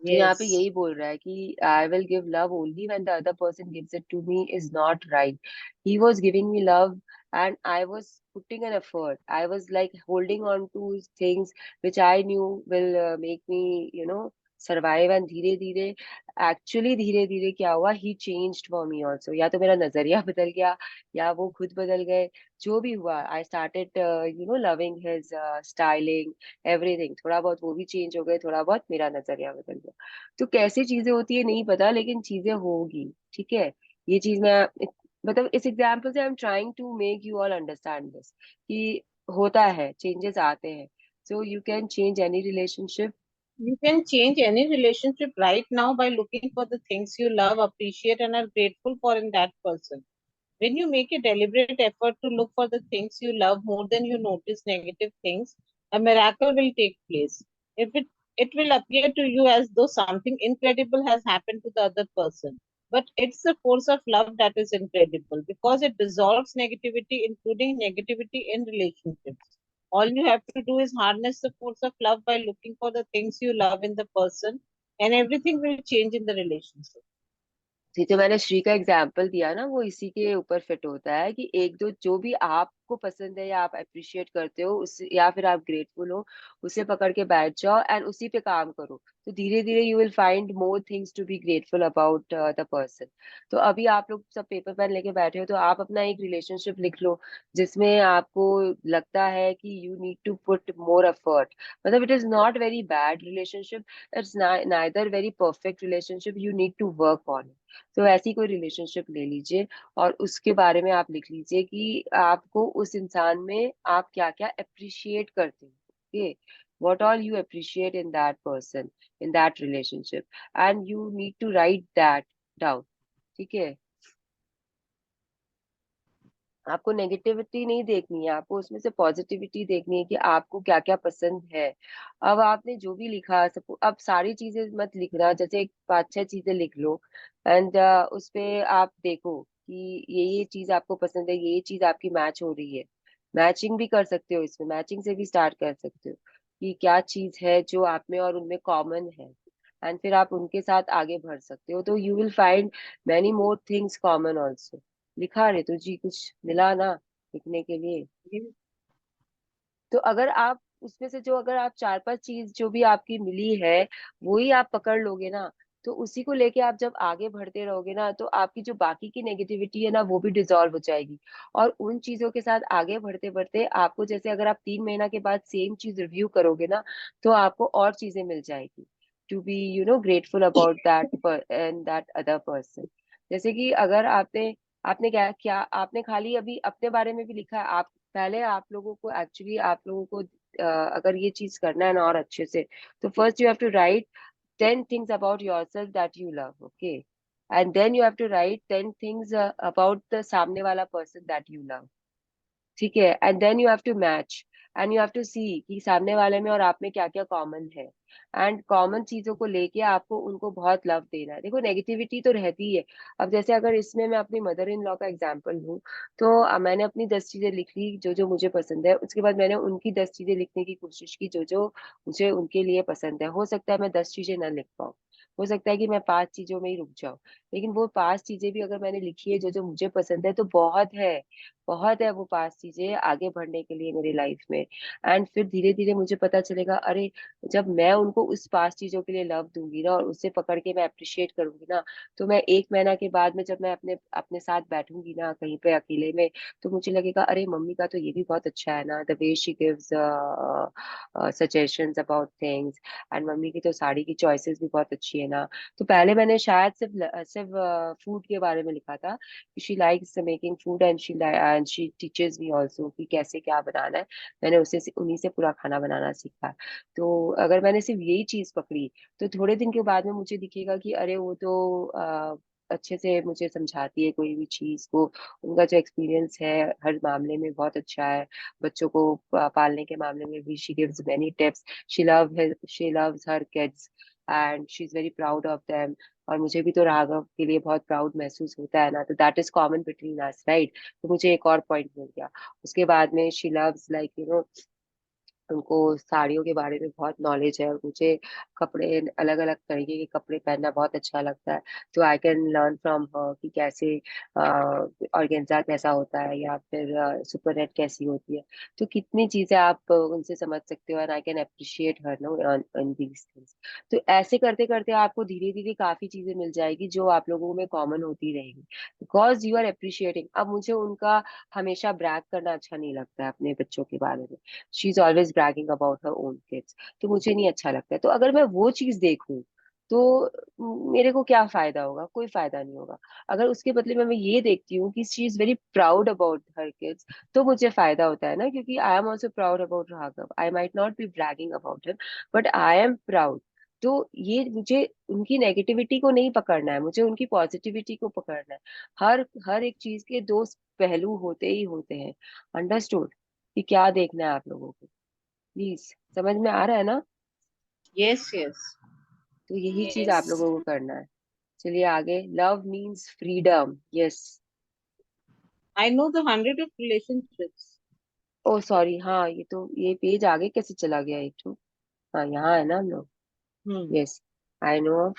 तो यहाँ पे yes. यही बोल रहा है कि I will give love only when the other person gives it to me is not right. He was giving me love and I was putting an effort. I was like holding on to things which I knew will make me, survive. And धीरे धीरे, actually धीरे धीरे क्या हुआ, he changed for me also. या तो मेरा नजरिया बदल गया, या वो खुद बदल गए. जो भी हुआ, I started loving his styling, everything. थोड़ा बहुत वो भी चेंज हो गए, थोड़ा बहुत मेरा नजरिया बदल गया. तो कैसी चीजें होती है नहीं पता, लेकिन चीजें होगी. ठीक है. ये चीज मैं मतलब इस एग्जाम्पल से I am trying to make you all understand this, कि होता है, चेंजेस आते हैं. So you can change any relationship. You can change any relationship right now by looking for the things you love, appreciate, and are grateful for in that person. When you make a deliberate effort to look for the things you love more than you notice negative things, a miracle will take place. If it will appear to you as though something incredible has happened to the other person. But it's the force of love that is incredible because it dissolves negativity, including negativity in relationships. All you have to do is harness the force of love by looking for the things you love in the person, and everything will change in the relationship. ये जो मैंने श्री का example दिया ना, वो इसी के ऊपर फिट होता है, कि एक दो जो भी आपको पसंद है या आप अप्रिशिएट करते हो उस, या फिर आप ग्रेटफुल हो, उसे पकड़ के बैठ जाओ एंड उसी पे काम करो. तो धीरे धीरे you will find more things to be grateful about the person. तो अभी आप लोग सब पेपर पेन लेके बैठे हो, तो आप अपना एक रिलेशनशिप लिख लो जिसमें आपको लगता है कि you need to put more effort. मतलब it is not very bad relationship, it's neither very perfect relationship, you need to work on. तो ऐसी कोई रिलेशनशिप ले लीजिए, और उसके बारे में आप लिख लीजिए कि आपको उस इंसान में आप क्या क्या अप्रिशिएट करते हैं. Okay. what all you appreciate in that person, in that relationship, and you need to write that down. ठीक है. आपको नेगेटिविटी नहीं देखनी है, आपको उसमें से पॉजिटिविटी देखनी है कि आपको क्या क्या पसंद है. अब आपने जो भी लिखा, सब अब सारी चीजें मत लिखना, जैसे 5-6 चीजें लिख लो, एंड उस पे आप देखो कि ये चीज आपको पसंद है, ये चीज आपकी मैच हो रही है. मैचिंग भी कर सकते हो, इसमें मैचिंग से भी स्टार्ट कर सकते हो कि क्या चीज है जो आप में और उनमें कॉमन है, एंड फिर आप उनके साथ आगे बढ़ सकते हो. तो you will find many more things common also. लिखा रे तो जी, कुछ मिला ना लिखने के लिए. तो अगर आप उसमें से जो, अगर आप 4-5 चीज जो भी आपकी मिली है, वही आप पकड़ लोगे ना, तो उसी को लेके आप जब आगे बढ़ते रहोगे ना, तो आपकी जो बाकी की नेगेटिविटी है ना, वो भी डिसॉल्व हो जाएगी. और उन चीजों के साथ आगे बढ़ते बढ़ते आपको, जैसे अगर आप 3 महीना के बाद सेम चीज रिव्यू करोगे ना, तो आपको और चीजें मिल जाएगी to be grateful about that and that other person. जैसे कि अगर आपने आपने क्या क्या आपने खाली अभी अपने बारे में भी लिखा है. आप पहले, आप लोगों को एक्चुअली, आप लोगों को अगर ये चीज करना है ना और अच्छे से, तो first you have to write 10 things about yourself that you love. Okay. And then you have to write 10 things about the सामने वाला person that you love. ठीक है. And then you have to match. And you have to see कि सामने वाले में और आप में क्या क्या कॉमन है, एंड कॉमन चीजों को लेके आपको उनको बहुत लव देना है। देखो नेगेटिविटी तो रहती है। अब जैसे अगर इसमें मैं अपनी मदर इन लॉ का एग्जांपल लूं, तो मैंने अपनी 10 चीजें लिख ली जो जो मुझे पसंद है, उसके बाद मैंने उनकी 10 चीजें लिखने की कोशिश की जो जो मुझे उनके लिए पसंद है। हो सकता है मैं 10 चीजें ना लिख पाऊँ, हो सकता है कि मैं 5 चीजों में ही रुक जाऊं, लेकिन वो 5 चीजें भी अगर मैंने लिखी है जो जो मुझे पसंद है, तो बहुत है, बहुत है वो 5 चीजें आगे बढ़ने के लिए मेरी लाइफ में। एंड फिर धीरे धीरे मुझे पता चलेगा, अरे जब मैं उनको उस 5 चीजों के लिए लव दूंगी ना, और उससे पकड़ के मैं अप्रिशिएट करूंगी ना, तो मैं 1 महीना के बाद में जब मैं अपने अपने साथ बैठूंगी ना कहीं पे अकेले में, तो मुझे लगेगा अरे मम्मी का तो ये भी बहुत अच्छा है ना, the way she gives suggestions about things, and mummy की तो साड़ी की चॉइसेस भी बहुत अच्छी है ना। तो पहले मैंने शायद सिर्फ फूड के बारे में लिखा था, she likes making food and she teaches me also कि कैसे क्या बनाना है। मैंने उससे उन्हीं से पूरा खाना बनाना सीखा। तो अगर मैंने सिर्फ यही चीज पकड़ी, तो थोड़े दिन के बाद में मुझे दिखेगा कि अरे वो तो अच्छे से मुझे समझाती है कोई भी चीज को, उनका जो एक्सपीरियंस है हर मामले में बहुत अच्छा है। बच्चों को पालने के मामले में भी she gives many tips. She loves her kids and she is very proud of them. और मुझे भी तो राघव के लिए बहुत प्राउड महसूस होता है ना, तो that is common between us, right. तो मुझे एक और पॉइंट मिल गया। उसके बाद में शी लव्स लाइक उनको साड़ियों के बारे में बहुत नॉलेज है, और मुझे कपड़े अलग अलग तरीके के कपड़े पहनना बहुत अच्छा लगता है। तो I can learn from her कि कैसे ऑर्गेन्जा कैसा होता है, या फिर सुपर नेट कैसी होती है। तो कितनी चीजें आप उनसे समझ सकते हो, and I can appreciate her know on these things. तो ऐसे करते करते आपको धीरे धीरे काफी चीजें मिल जाएगी जो आप लोगों में कॉमन होती रहेगी, बिकॉज यू आर अप्रिशिएटिंग। अब मुझे उनका हमेशा ब्रैग करना अच्छा नहीं लगता है अपने बच्चों के बारे में। She is always bragging about her own kids, तो मुझे नहीं अच्छा लगता है। तो अगर मैं वो चीज देखूं, तो मेरे को क्या फायदा होगा? कोई फायदा नहीं होगा। अगर उसके बदले में मैं ये देखती हूँ कि she is very proud about her kids, तो मुझे फायदा होता है ना, क्योंकि I am also proud about Raghav. I might not be bragging about him, but I am proud. तो ये मुझे उनकी नेगेटिविटी को नहीं पकड़ना है, मुझे उनकी पॉजिटिविटी को पकड़ना है। हर हर एक चीज के दो पहलू होते ही होते हैं। अंडरस्टूड कि क्या देखना है आप लोगों को? प्लीज, समझ में आ रहा है ना? Yes, yes, तो यही चीज आप Yes. लोगों को करना है। चलिए आगे। Love means freedom. Yes. I know the hundred of relationships. Oh sorry, हाँ ये तो ये पेज आगे कैसे चला गया एक तो। हाँ यहाँ है ना हम लोग। Hmm. Yes. I know.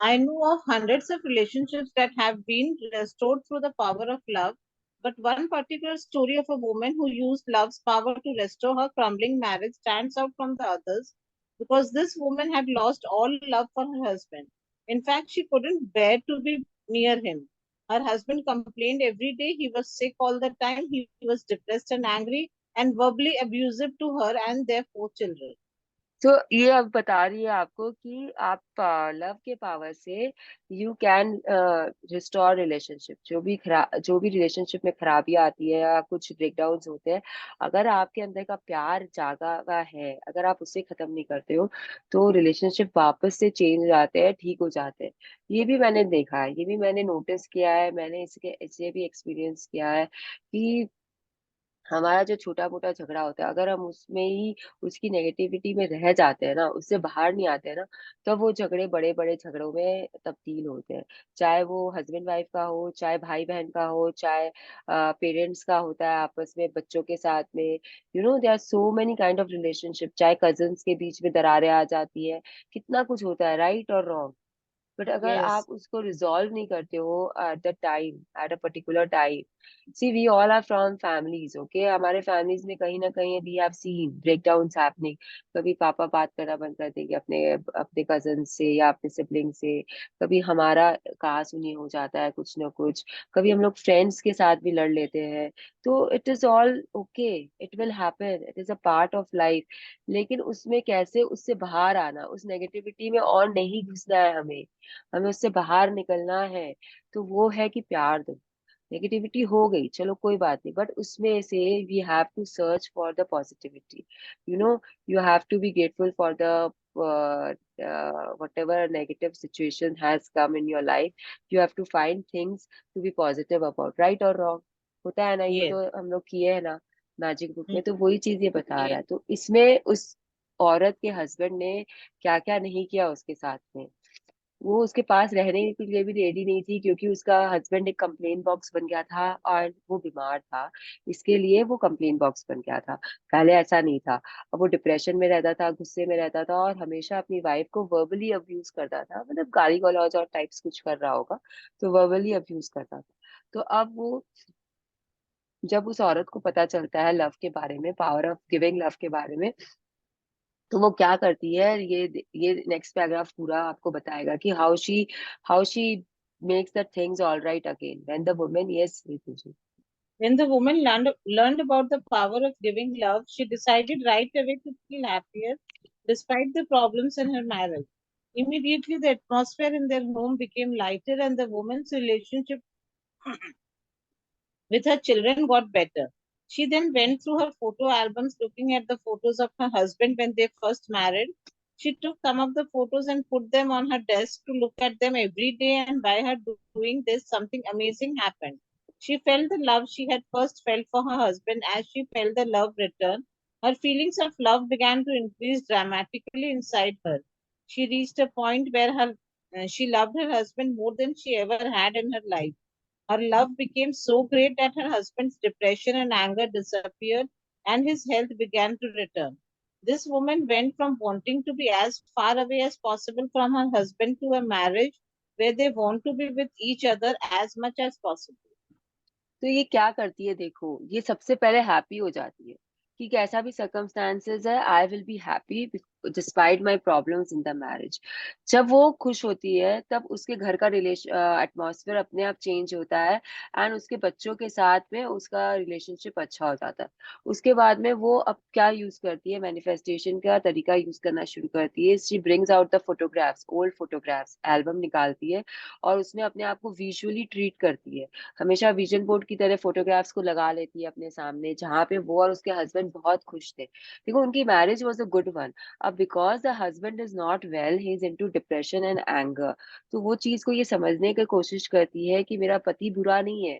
I know of hundreds of relationships that have been restored through the power of love, but one particular story of a woman who used love's power to restore her crumbling marriage stands out from the others because this woman had lost all love for her husband. In fact, she couldn't bear to be near him. Her husband complained every day, he was sick all the time, he was depressed and angry, and verbally abusive to her and their 4 children. तो ये अब बता रही है आपको कि आप love के पावर से यू कैन रिस्टोर रिलेशनशिप। जो भी रिलेशनशिप में खराबियां आती है या कुछ ब्रेकडाउन्स होते हैं, अगर आपके अंदर का प्यार जागा हुआ है, अगर आप उसे खत्म नहीं करते हो, तो रिलेशनशिप वापस से चेंज हो जाते हैं, ठीक हो जाते हैं। ये भी मैंने देखा है, ये भी मैंने नोटिस किया है, मैंने इसके इसे भी एक्सपीरियंस किया है कि हमारा जो छोटा मोटा झगड़ा होता है, अगर हम उसमें ही उसकी नेगेटिविटी में रह जाते हैं ना, उससे बाहर नहीं आते हैं ना, तो वो झगड़े बड़े बड़े झगड़ों में तब्दील होते हैं। चाहे वो हस्बैंड वाइफ का हो, चाहे भाई बहन का हो, चाहे पेरेंट्स का होता है आपस में बच्चों के साथ में। There are so many kind of relationship. चाहे कजन्स के बीच में दरारें आ जाती है, कितना कुछ होता है, राइट और रॉन्ग। बट अगर आप Yes, उसको रिजॉल्व नहीं करते हो at the time, at a particular time. See we all are from families, okay. हमारे फैमिलीज में कहीं ना कहीं we have seen breakdowns happening. कभी पापा बात करना बंद कर देंगे अपने अपने कजन से या अपने सिबलिंग से। कभी हमारा कहा सुनी हो जाता है कुछ ना कुछ। कभी हम लोग फ्रेंड्स के साथ भी लड़ लेते हैं। तो it is all okay, it will happen, it is a part of life. लेकिन उसमें कैसे उससे बाहर आना, उस नेगेटिविटी में और नहीं घुसना है हमें, हमें उससे बाहर निकलना है। तो वो है कि प्यार दो। नेगेटिविटी हो गई, चलो कोई बात नहीं, बट उसमें से we have to search for the positivity. You know you have to be grateful for the whatever negative situation has come in your life. You have to find things to be positive about, right or wrong? होता है ना, ये yes, तो हम लोग किए हैं ना। Magic book Hmm. में, तो वही चीज ये बता रहा ये है। तो इसमें उस औरत के हस्बैंड ने क्या क्या नहीं किया उसके साथ में। वो उसके पास रहने के लिए भी रेडी नहीं थी, क्योंकि उसका हस्बैंड एक कंप्लेन बॉक्स बन गया था और वो बीमार था, इसके लिए वो कंप्लेन बॉक्स बन गया था। पहले ऐसा नहीं था। अब वो डिप्रेशन में रहता था, गुस्से में रहता था, और हमेशा अपनी वाइफ को वर्बली अब्यूज करता था, मतलब गाली गलौज और टाइप्स कुछ कर रहा होगा, तो वर्बली अब्यूज करता था। तो अब वो, जब उस औरत को पता चलता है लव के बारे में, पावर ऑफ गिविंग लव के बारे में, तो वो क्या करती है, ये नेक्स्ट पैराग्राफ पूरा आपको बताएगा कि how she makes the things all right again when the woman, yes Ritu ji. When the woman learned about the power of giving love, she decided right away to feel happier despite the problems in her marriage. Immediately, the atmosphere in their home became lighter, and the woman's relationship with her children got better. She then went through her photo albums looking at the photos of her husband when they first married. She took some of the photos and put them on her desk to look at them every day, and by her doing this, something amazing happened. She felt the love she had first felt for her husband. As she felt the love return, her feelings of love began to increase dramatically inside her. She reached a point where she loved her husband more than she ever had in her life. Her love became so great that her husband's depression and anger disappeared and his health began to return. This woman went from wanting to be as far away as possible from her husband to a marriage where they want to be with each other as much as possible. तो ये क्या करती है देखो, ये सबसे पहले happy हो जाती है कि कैसा भी सर्कमस्टांसेस है, I will be happy despite my problems in the marriage. जब वो खुश होती है, तब उसके घर का रिलेशन एटमॉस्फेयर अपने आप चेंज होता है, एंड उसके बच्चों के साथ में उसका रिलेशनशिप अच्छा हो जाता है। उसके बाद में वो अब क्या यूज करती है, मैनिफेस्टेशन का तरीका यूज करना शुरू करती है। She brings out the photographs, old photographs, album निकालती है, और उसमें अपने आप को विजुअली ट्रीट करती है। हमेशा विजन बोर्ड की तरह फोटोग्राफ्स को लगा लेती है अपने सामने, जहाँ पे वो और उसके हस्बैंड बहुत खुश थे। देखो, उनकी marriage was a good one. अब because the husband is not well, he is into depression and anger, तो वो चीज को ये समझने की कोशिश करती है कि मेरा पति बुरा नहीं है,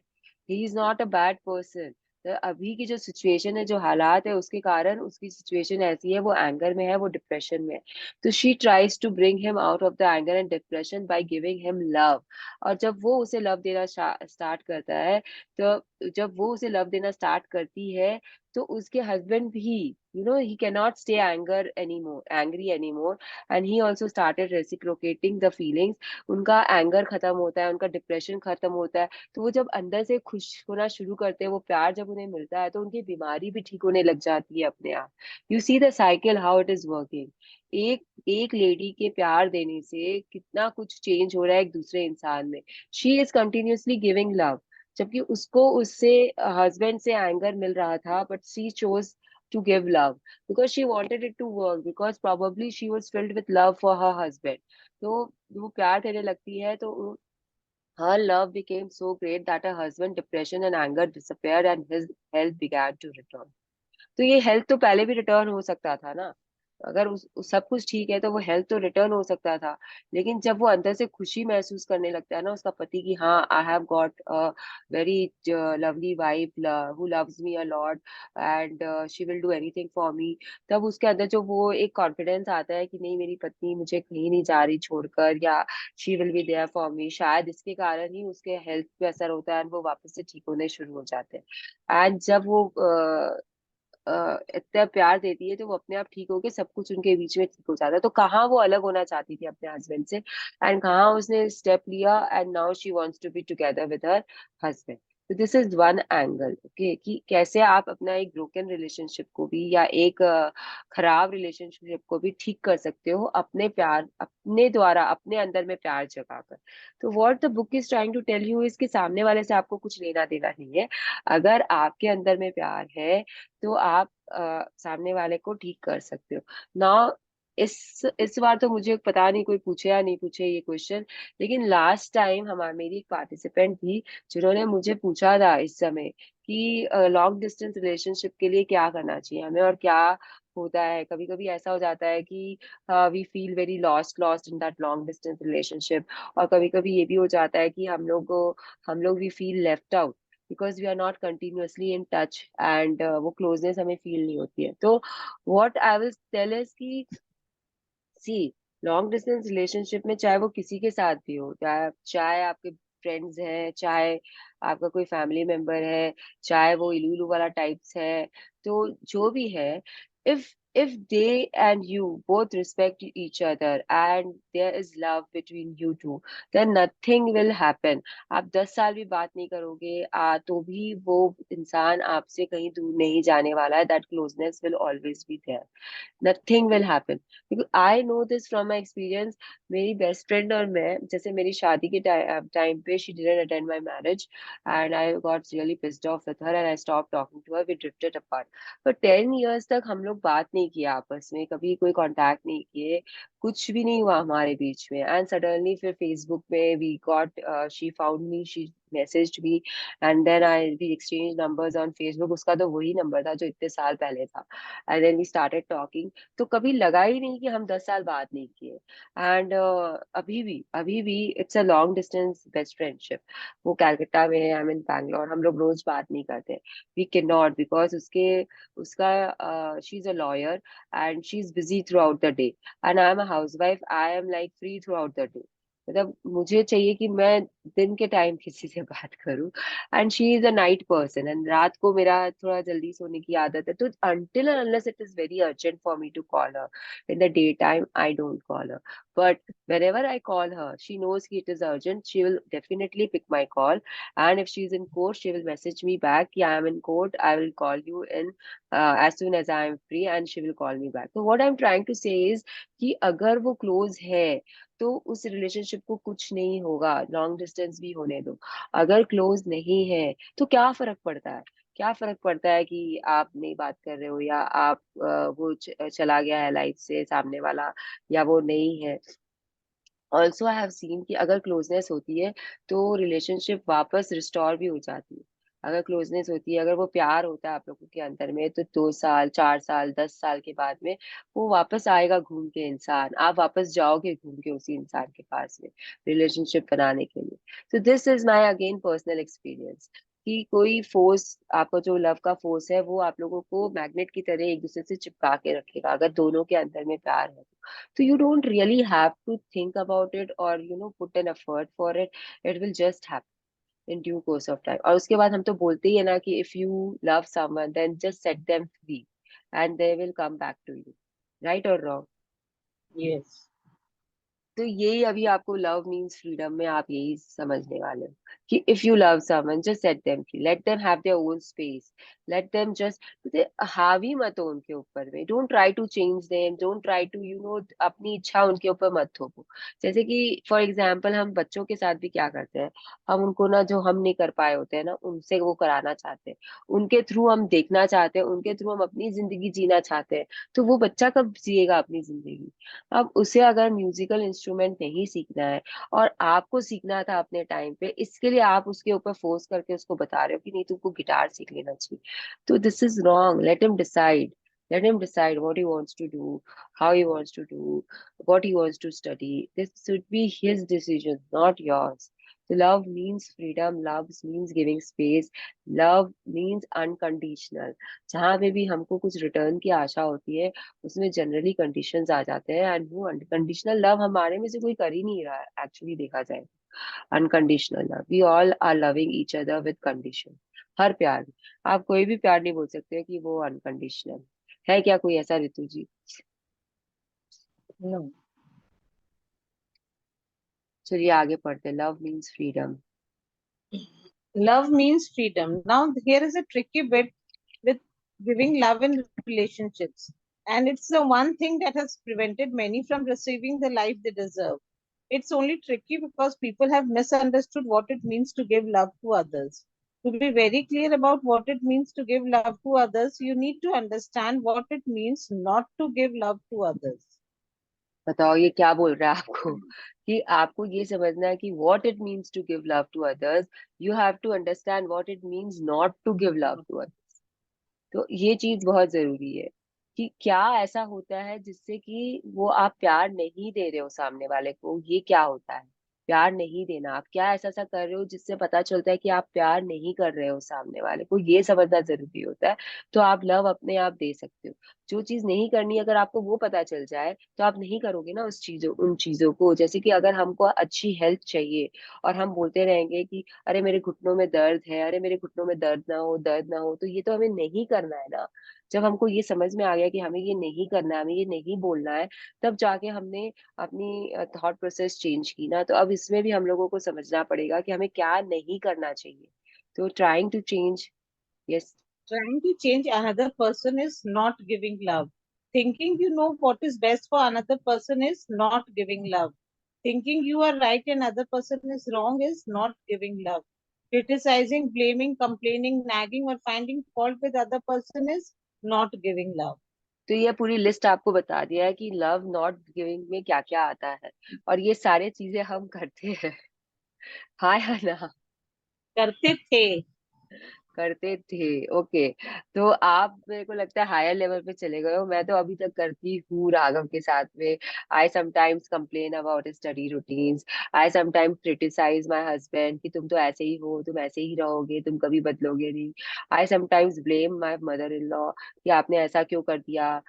ही is not a bad person. तो अभी की जो सिचुएशन है, जो हालात है, उसके कारण उसकी सिचुएशन ऐसी है, वो एंगर में है, वो डिप्रेशन में है। तो she tries to bring him out of the anger and depression by giving him love. और जब वो उसे लव देना स्टार्ट करता है, तो जब वो उसे लव देना स्टार्ट करती है, तो उसके हस्बैंड भी, he can not stay angry any more, and he also started reciprocating the feelings. उनका एंगर खत्म होता है, उनका डिप्रेशन खत्म होता है, तो वो जब अंदर से खुश होना शुरू करते हैं, वो प्यार जब उन्हें मिलता है, तो उनकी बीमारी भी ठीक होने लग जाती है अपने आप। You see the cycle how it is working. एक एक लेडी के प्यार देने से कितना कुछ चेंज हो रहा है एक दूसरे इंसान में। She is continuously giving love, जबकि उसको उससे हस्बैंड से एंगर मिल रहा था, but she chose to give love because she wanted it to work, because probably she was filled with love for her husband. तो वो प्यार करने लगती है, तो her love became so great that her husband depression and anger disappeared and his health began to return. तो ये health तो पहले भी रिटर्न हो सकता था ना। अगर उस सब कुछ ठीक है, तो वो हेल्थ तो रिटर्न हो सकता था। लेकिन जब वो अंदर से खुशी महसूस करने लगता है ना उसका पति की, हाँ, I have got a very lovely wife who loves me a lot, and she will do anything for me, तब उसके अंदर जो वो एक कॉन्फिडेंस आता है कि नहीं, मेरी पत्नी मुझे कहीं नहीं जा रही छोड़कर, या she will be there for me, शायद इसके कारण ही उसके हेल्थ पे असर होता है, एंड वो वापस से ठीक होने शुरू हो जाते हैं। एंड जब वो इतना प्यार देती है, तो वो अपने आप ठीक होके सब कुछ उनके बीच में ठीक हो जाता है। तो कहाँ वो अलग होना चाहती थी अपने हस्बैंड से, एंड कहाँ उसने स्टेप लिया, and now she wants to be together with her husband. तो this is one angle, okay, कि कैसे आप अपना एक ब्रोकन रिलेशनशिप को भी, या एक खराब रिलेशनशिप को भी ठीक कर सकते हो, अपने प्यार, अपने द्वारा, अपने अंदर में प्यार जगाकर। तो what the book is trying to tell you, इसके सामने वाले से आपको कुछ लेना देना नहीं है। अगर आपके अंदर में प्यार है, तो आप सामने वाले को ठीक कर सकते हो ना। इस बार तो मुझे पता नहीं कोई पूछे या नहीं पूछे ये क्वेश्चन, लेकिन लास्ट टाइम हमारी मेरी एक पार्टिसिपेंट थी, जिन्होंने मुझे पूछा था इस समय कि लॉन्ग डिस्टेंस रिलेशनशिप के लिए क्या करना चाहिए हमें, और क्या होता है। कभी कभी ऐसा हो जाता है कि we feel very lost in that long distance relationship, और कभी कभी ये भी हो जाता है कि हम लोग we feel left out. Because we are not continuously in touch, and वो क्लोजनेस हमें फील नहीं होती है। तो what I will tell is कि सी, लॉन्ग डिस्टेंस रिलेशनशिप में चाहे वो किसी के साथ भी हो, चाहे चाहे आपके फ्रेंड्स हैं, चाहे आपका कोई फैमिली मेंबर है, चाहे वो इलू इलू वाला टाइप्स है, तो जो भी है, if if they and you both respect each other and there is love between you two, then nothing will happen. आप 10 साल भी बात नहीं करोगे तो भी वो इंसान आपसे कहीं दूर नहीं जाने वाला है. That closeness will always be there. Nothing will happen because I know this from my experience. मेरी बेस्ट फ्रेंड और मैं, जैसे मेरी शादी के टाइम पे she didn't attend my marriage and I got really pissed off with her and I stopped talking to her. We drifted apart for 10 years. तक हम लोग बात नहीं किया आपस में, कभी कोई कांटेक्ट नहीं किए, कुछ भी नहीं हुआ हमारे बीच में. एंड सडनली फिर फेसबुक पे we got, she found me, she messaged me and then I we exchange numbers on Facebook. उसका तो वही नंबर था जो इतने साल पहले था. And then we started talking. तो कभी लगा ही नहीं कि हम 10 साल बात नहीं किए. एंड अभी भी it's a long distance best friendship. वो कैलकाटा में है, आई मीन बैंगलोर. हम लोग रोज बात नहीं करते. वी कैन नॉट बिकॉज उसका she is a lawyer and she is busy through out the day and I am a housewife. I am like free through out the day. मतलब मुझे चाहिए कि मैं दिन के टाइम किसी से बात करूं. And she is a night person and रात को मेरा थोड़ा जल्दी सोने की आदत है. तो until and unless it is very urgent for me to call her, in the daytime I don't call her. But whenever I call her, she knows कि it is urgent, she will definitely pick my call. And if she is in court, she will message me back कि I am in court, I will call you in as soon as I am free, and she will call me back. So what I'm trying to say is कि अगर वो close है तो उस relationship को कुछ नहीं होगा, लॉन्ग डिस्टेंस भी होने दो. अगर क्लोज नहीं है तो क्या फर्क पड़ता है? क्या फर्क पड़ता है कि आप नहीं बात कर रहे हो या आप वो चला गया है लाइफ से सामने वाला, या वो नहीं है. ऑल्सो आई हैव सीन कि अगर क्लोजनेस होती है तो रिलेशनशिप वापस रिस्टोर भी हो जाती है. अगर क्लोजनेस होती है, अगर वो प्यार होता है आप लोगों के अंदर में, तो 2 साल, 4 साल, 10 साल के बाद में वो वापस आएगा घूम के इंसान. आप वापस जाओगे घूम के उसी इंसान के पास में रिलेशनशिप बनाने के लिए. तो this is my again personal experience कि कोई फोर्स, आपका जो लव का फोर्स है वो आप लोगों को मैग्नेट की तरह एक दूसरे से चिपका के रखेगा, अगर दोनों के अंदर में प्यार है. So you don't really have to think about it or put an effort for it. It will just happen in due course of time. और उसके बाद हम तो बोलते ही है ना कि if you love someone then just set them free and they will come back to you. Right or wrong? Yes. तो यही अभी आपको लव मीन्स फ्रीडम में आप यही समझने वाले हो कि if you love someone just set them free, let them have their own space, let them just, हावी मत हो उनके ऊपर में. Don't try to change them, don't try to अपनी इच्छा उनके ऊपर मत थोपो. जैसे कि फॉर एग्जाम्पल हम बच्चों के साथ भी क्या करते हैं, हम उनको ना जो हम नहीं कर पाए होते हैं ना उनसे वो कराना चाहते हैं, उनके थ्रू हम देखना चाहते हैं, उनके थ्रू हम अपनी जिंदगी जीना चाहते हैं. तो वो बच्चा कब जिएगा अपनी जिंदगी? अब उसे अगर म्यूजिकल इंस्ट्रूमेंट नहीं सीखना है और आपको सीखना था अपने टाइम पे, इसके लिए आप उसके ऊपर फोर्स करके उसको बता रहे हो कि नहीं तुमको गिटार सीख लेना चाहिए. तो this is wrong. Let him decide. Let him decide what he wants to do, how he wants to do, what he wants to study. This should be his decision, not yours. So love means freedom. Love means giving space. Love means unconditional. जहाँ पे भी हमको कुछ return की आशा होती है उसमें generally conditions आ जाते हैं, एंड वो अनकंडीशनल लव हमारे में से कोई कर ही नहीं रहा है एक्चुअली देखा जाए. Unconditional love, we all are loving each other with condition. हर प्यार में आप कोई भी प्यार नहीं बोल सकते कि वो अनकंडीशनल है. क्या कोई ऐसा, ऋतु जी? No. चलिए आगे पढ़ते. Love means freedom. Love means freedom. Now, here is a tricky bit with giving love in relationships. And it's the one thing that has prevented many from receiving the life they deserve. It's only tricky because people have misunderstood what it means to give love to others. To be very clear about what it means to give love to others, you need to understand what it means not to give love to others. बताओ ये क्या बोल रहा है आपको कि आपको ये समझना है कि what it means to give love to others, you have to understand what it means not to give love to others. तो ये चीज बहुत जरूरी है कि क्या ऐसा होता है जिससे कि वो आप प्यार नहीं दे रहे हो सामने वाले को, ये क्या होता है. प्यार नहीं देना। आप क्या ऐसा ऐसा कर रहे हो जिससे पता चलता है कि आप प्यार नहीं कर रहे हो सामने वाले को, ये समझना जरूरी होता है। तो आप लव अपने आप दे सकते हो। जो चीज नहीं करनी, अगर आपको वो पता चल जाए तो आप नहीं करोगे ना उन चीजों को। जैसे कि अगर हमको अच्छी हेल्थ चाहिए और हम बोलते रहेंगे कि अरे मेरे घुटनों में दर्द है, अरे मेरे घुटनों में दर्द ना हो, दर्द ना हो, तो ये तो हमें नहीं करना है ना। जब हमको ये समझ में आ गया कि हमें ये नहीं करना है, हमें ये नहीं बोलना है, तब जाके हमने अपनी थॉट प्रोसेस चेंज की ना। तो अब इसमें भी हम लोगों को समझना पड़ेगा कि हमें क्या नहीं करना चाहिए। तो trying to change. Yes. Trying to change another person is not giving love. Thinking you know what is best for another person is not giving love. Thinking you are right and other person is wrong is not giving love. Criticizing, blaming, complaining, nagging, or finding fault with other person is not giving love. तो ये पूरी list आपको बता दिया है कि love not giving में क्या क्या आता है, और ये सारे चीजें हम करते हैं। हाँ या ना? करते थे। करते थे। ओके। तो आप, मेरे को लगता है हायर लेवल पे चले गए हो। मैं तो अभी तक करती हूँ राघव के साथ में। I sometimes complain about study routines. I sometimes criticise my husband कि तुम तो ऐसे ही हो, तुम ऐसे ही रहोगे, तुम कभी बदलोगे नहीं। I sometimes blame my mother in law कि आपने ऐसा क्यों कर दिया।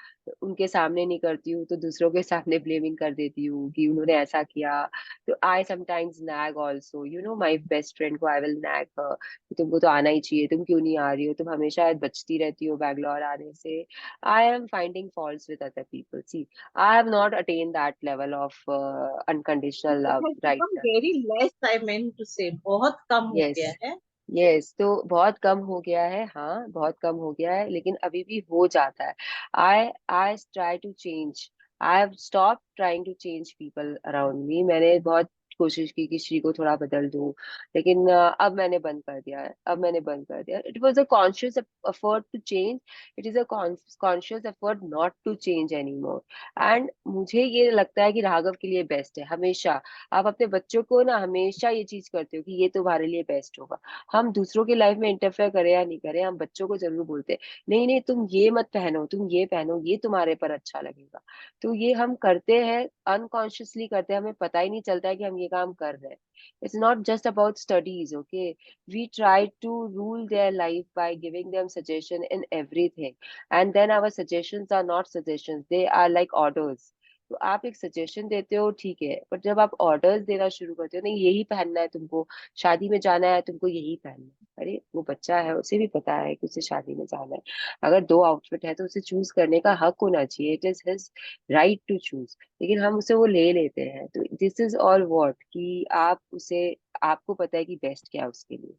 उनके सामने नहीं करती हूँ तो दूसरों के सामने ब्लेमिंग कर देती हूँ कि उन्होंने ऐसा किया। तो I sometimes nag also, you know, my best friend को आई विल नैग कि तुमको तो आना ही चाहिए, तुम क्यों नहीं आ रही हो, तुम हमेशा बचती रहती हो बैंगलोर आने से। I am finding faults with other people. See, I have not attain that level of unconditional It लव has right become now. very less, I meant to say. बहुत कम हो यस। गया है। यस, तो बहुत कम हो गया है, हाँ बहुत कम हो गया है, लेकिन अभी भी हो जाता है। I I try to change. I have stop trying to change people around me. मैंने बहुत कोशिश की कि श्री को थोड़ा बदल दूं, लेकिन अब मैंने बंद कर दिया है। अब मैंने बंद कर दिया। It was a conscious effort to change. It is a conscious effort not to change any more. And मुझे ये लगता है कि राघव के लिए बेस्ट है हमेशा। आप अपने बच्चों को ना हमेशा ये चीज करते हो कि ये तुम्हारे लिए बेस्ट होगा। हम दूसरों की लाइफ में इंटरफेयर करें या नहीं करें, हम बच्चों को जरूर बोलते हैं नहीं नहीं तुम ये मत पहनो, तुम ये पहनो, ये तुम्हारे पर अच्छा लगेगा। तो ये हम करते हैं, अनकॉन्शियसली करते हैं, हमें पता ही नहीं चलता है कि हम ये काम कर रहे हैं। It's not just about studies, okay. We try to rule their life by giving them suggestion in everything, and then our suggestions are not suggestions, they are like orders. तो आप एक सजेशन देते हो, ठीक है, पर जब आप ऑर्डर्स देना शुरू करते हो, नहीं यही पहनना है तुमको, शादी में जाना है तुमको यही पहनना है। अरे वो बच्चा है, उसे भी पता है कि उसे शादी में जाना है। अगर दो आउटफिट है तो उसे चूज करने का हक होना चाहिए। It is his right to choose. लेकिन हम उसे वो ले लेते हैं। तो दिस इज ऑल व्हाट कि आप उसे, आपको पता है कि बेस्ट क्या है उसके लिए।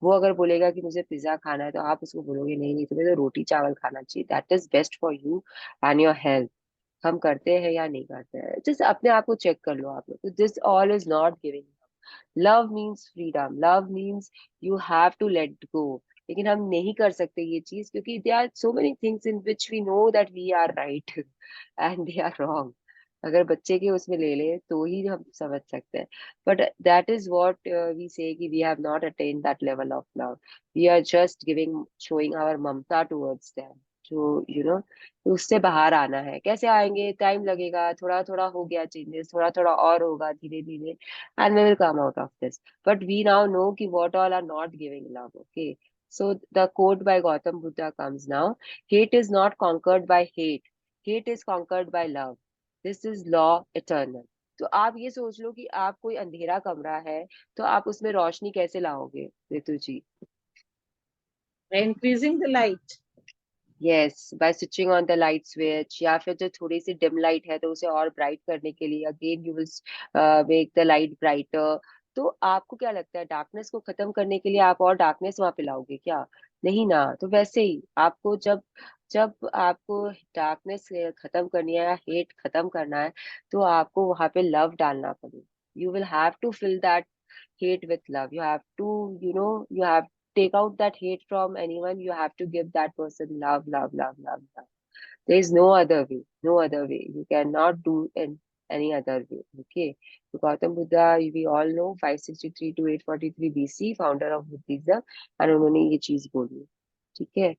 वो अगर बोलेगा कि मुझे पिज्जा खाना है तो आप उसको बोलोगे नहीं नहीं तुम्हें तो रोटी चावल खाना चाहिए, that is best for you and your health. हम करते हैं या नहीं करते हैं, जस्ट अपने आप को चेक कर लो आप लोग। तो this all is not giving. Love means freedom, love means you have to let go. लेकिन हम नहीं कर सकते ये चीज क्योंकि they are so many things in which we know that we are right and they are wrong. अगर बच्चे के उसमें ले ले तो ही हम समझ सकते हैं। But that is what we say कि we have not attain that level of love. We are just giving, showing our ममता टुवर्ड्स देम। जो यू नो, तो उससे बाहर आना है। कैसे आएंगे? टाइम लगेगा, थोड़ा थोड़ा हो गया चेंजेस, थोड़ा थोड़ा और होगा धीरे धीरे, and we will come out of this. But we now know ki what all are not giving love. Okay. So the quote by Gautam Buddha comes now. Hate is not conquered by hate. Hate is conquered by love. This is law eternal. तो आप ये सोच लो कि आप कोई अंधेरा कमरा है, तो आप उसमें रोशनी कैसे लाओगे Ritu ji? Increasing the light. Yes, by switching on the light switch, या फिर जो थोड़ी सी डिम लाइट है तो उसे और ब्राइट करने के लिए again you will make the light brighter. तो आपको क्या लगता है डार्कनेस को खत्म करने के लिए आप और डार्कनेस वहां पे लाओगे क्या? नहीं ना। तो वैसे ही आपको जब जब आपको डार्कनेस खत्म करनी है या हेट खत्म करना है, तो आपको वहां पे लव डालना पड़ेगा। You will have to fill that hate with love. You have to, you know, you have take out that hate from anyone. You have to give that person love, love, love, love, love. There is no other way. No other way. You cannot do in any other way. Okay. So Gautam Buddha, we all know 563 to 843 BC, founder of Buddhism, and उन्होंने ये चीज बोली। ठीक है।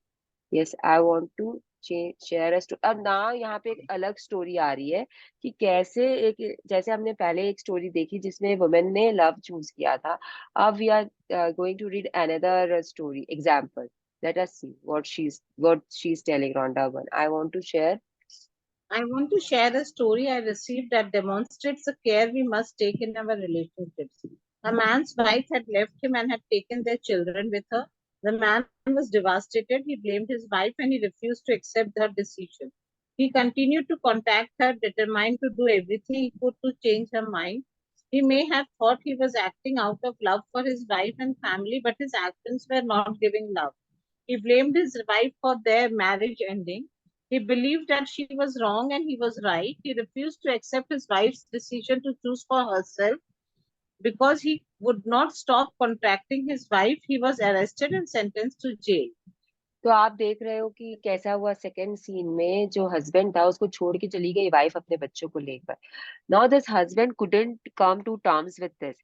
Yes, I want to share अ अब ना यहाँ पे एक अलग स्टोरी आ रही है कि कैसे एक, जैसे हमने पहले एक स्टोरी देखी जिसमें वुमेन ने लव चूज किया था, अब we are going to read another story example. Let us see what she's telling, Rhonda. One, I want to share. I want to share a story I received that demonstrates the care we must take in our relationships. A man's wife had left him and had taken their children with her. The man was devastated. He blamed his wife and he refused to accept her decision. He continued to contact her, determined to do everything he could to change her mind. He may have thought he was acting out of love for his wife and family, but his actions were not giving love. He blamed his wife for their marriage ending. He believed that she was wrong and he was right. He refused to accept his wife's decision to choose for herself. Because he would not stop contacting his wife, he was arrested and sentenced to jail. तो आप देख रहे हो कि कैसा हुआ second scene में, जो हस्बैंड था उसको छोड़ के चली गई वाइफ अपने बच्चों को लेकर. Now this husband couldn't come to terms with this,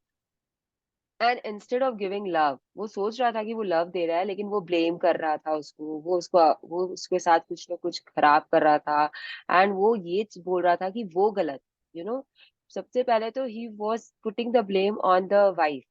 and instead of giving love, वो सोच रहा था कि वो लव दे रहा है, लेकिन वो ब्लेम कर रहा था उसको, वो उसके साथ कुछ ना कुछ खराब कर रहा था. एंड वो ये बोल रहा था कि वो गलत, यू नो. सबसे पहले तो he was putting the blame on the wife.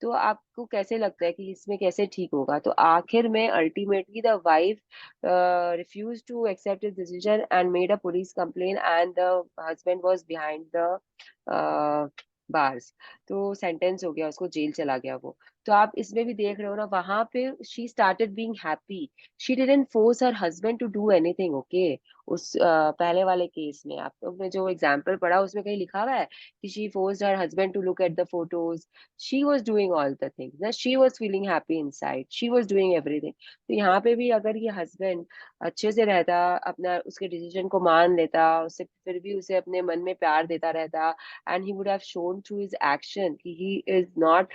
तो आपको कैसे लगता है कि इसमें कैसे ठीक होगा? तो आखिर में ultimately the wife refuse to accept his decision and made a police complain, and the husband was behind the bars. तो सेंटेंस हो गया, उसको जेल चला गया वो. तो आप इसमें भी देख रहे हो ना, वहां पे she started being happy. She didn't force her husband to do anything. Okay, उस पहले वाले केस में आप लोग ने जो एग्जांपल पढ़ा उसमें कहीं लिखा हुआ है कि she forced her husband to look at the photos. She was doing all the things ना, she was feeling happy inside, she was doing everything. तो यहाँ पे भी अगर ये हस्बैंड अच्छे से रहता, अपना उसके डिसीजन को मान लेता, उसे फिर भी उसे अपने मन में प्यार देता रहता, and he would have shown through his action he is not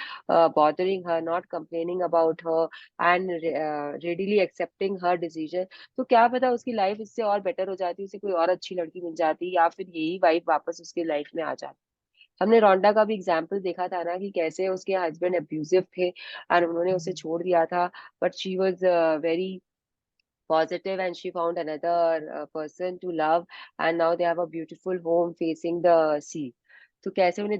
bothering her, not complaining about her, and readily accepting her decision. तो क्या पता उसकी लाइफ इससे और बेटर हो जाती, उसे कोई और अच्छी लड़की मिल जाती, या फिर यही वाइफ वापस उसकी लाइफ में आ जाती. हमने रोंडा का भी एग्जाम्पल देखा था ना कि कैसे उसके हस्बैंड अब्यूजिव थे एंड उन्होंने उसे छोड़ दिया था, but she was very positive and she found another person to love, and now they have a beautiful home facing the sea. तो कैसे उन्हें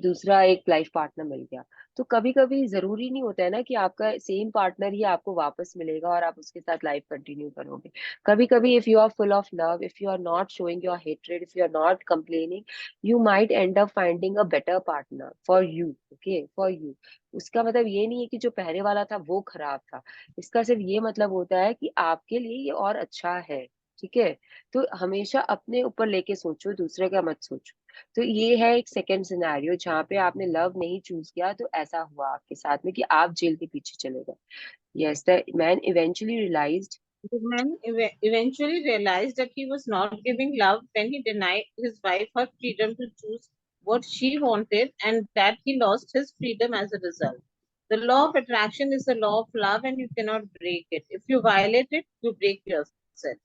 दूसरा एक लाइफ पार्टनर मिल गया. तो कभी कभी जरूरी नहीं होता है ना कि आपका सेम पार्टनर ही आपको वापस मिलेगा और आप उसके साथ लाइफ कंटिन्यू करोगे. कभी कभी if you are full of love, if you are not showing your hatred, if you are not complaining, you might end up finding a better partner for you. Okay, for you. उसका मतलब ये नहीं है कि जो पहले वाला था वो खराब था. इसका सिर्फ ये मतलब होता है कि आपके लिए ये और अच्छा है. ठीक है, तो हमेशा अपने ऊपर लेके सोचो, दूसरे का मत सोचो. तो ये है एक सेकंड सिनेरियो जहाँ पे आपने लव नहीं चूज किया, तो ऐसा हुआ आपके साथ में कि आप जेल के पीछे चले गए. Yes, the man eventually realised. The man eventually realized that he was not giving love when he denied his wife her freedom to choose what she wanted, and that he lost his freedom as a result. The law of attraction is the law of love, and you cannot break it. If you violate it, you break yourself.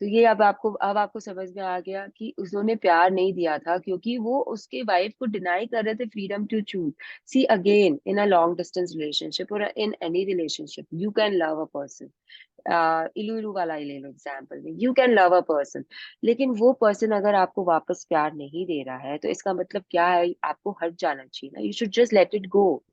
तो ये अब आपको समझ में आ गया कि उन्होंने प्यार नहीं दिया था क्योंकि वो उसके वाइफ को डिनाई कर रहे थे freedom to choose. See again, in a long distance relationship और in any relationship, you can love a person. इलू इलू वाला ही ले लो एग्जाम्पल में, you can love a person, लेकिन वो पर्सन अगर आपको वापस प्यार नहीं दे रहा है तो इसका मतलब क्या है? आपको हट जाना चाहिए ना. You should just let it go.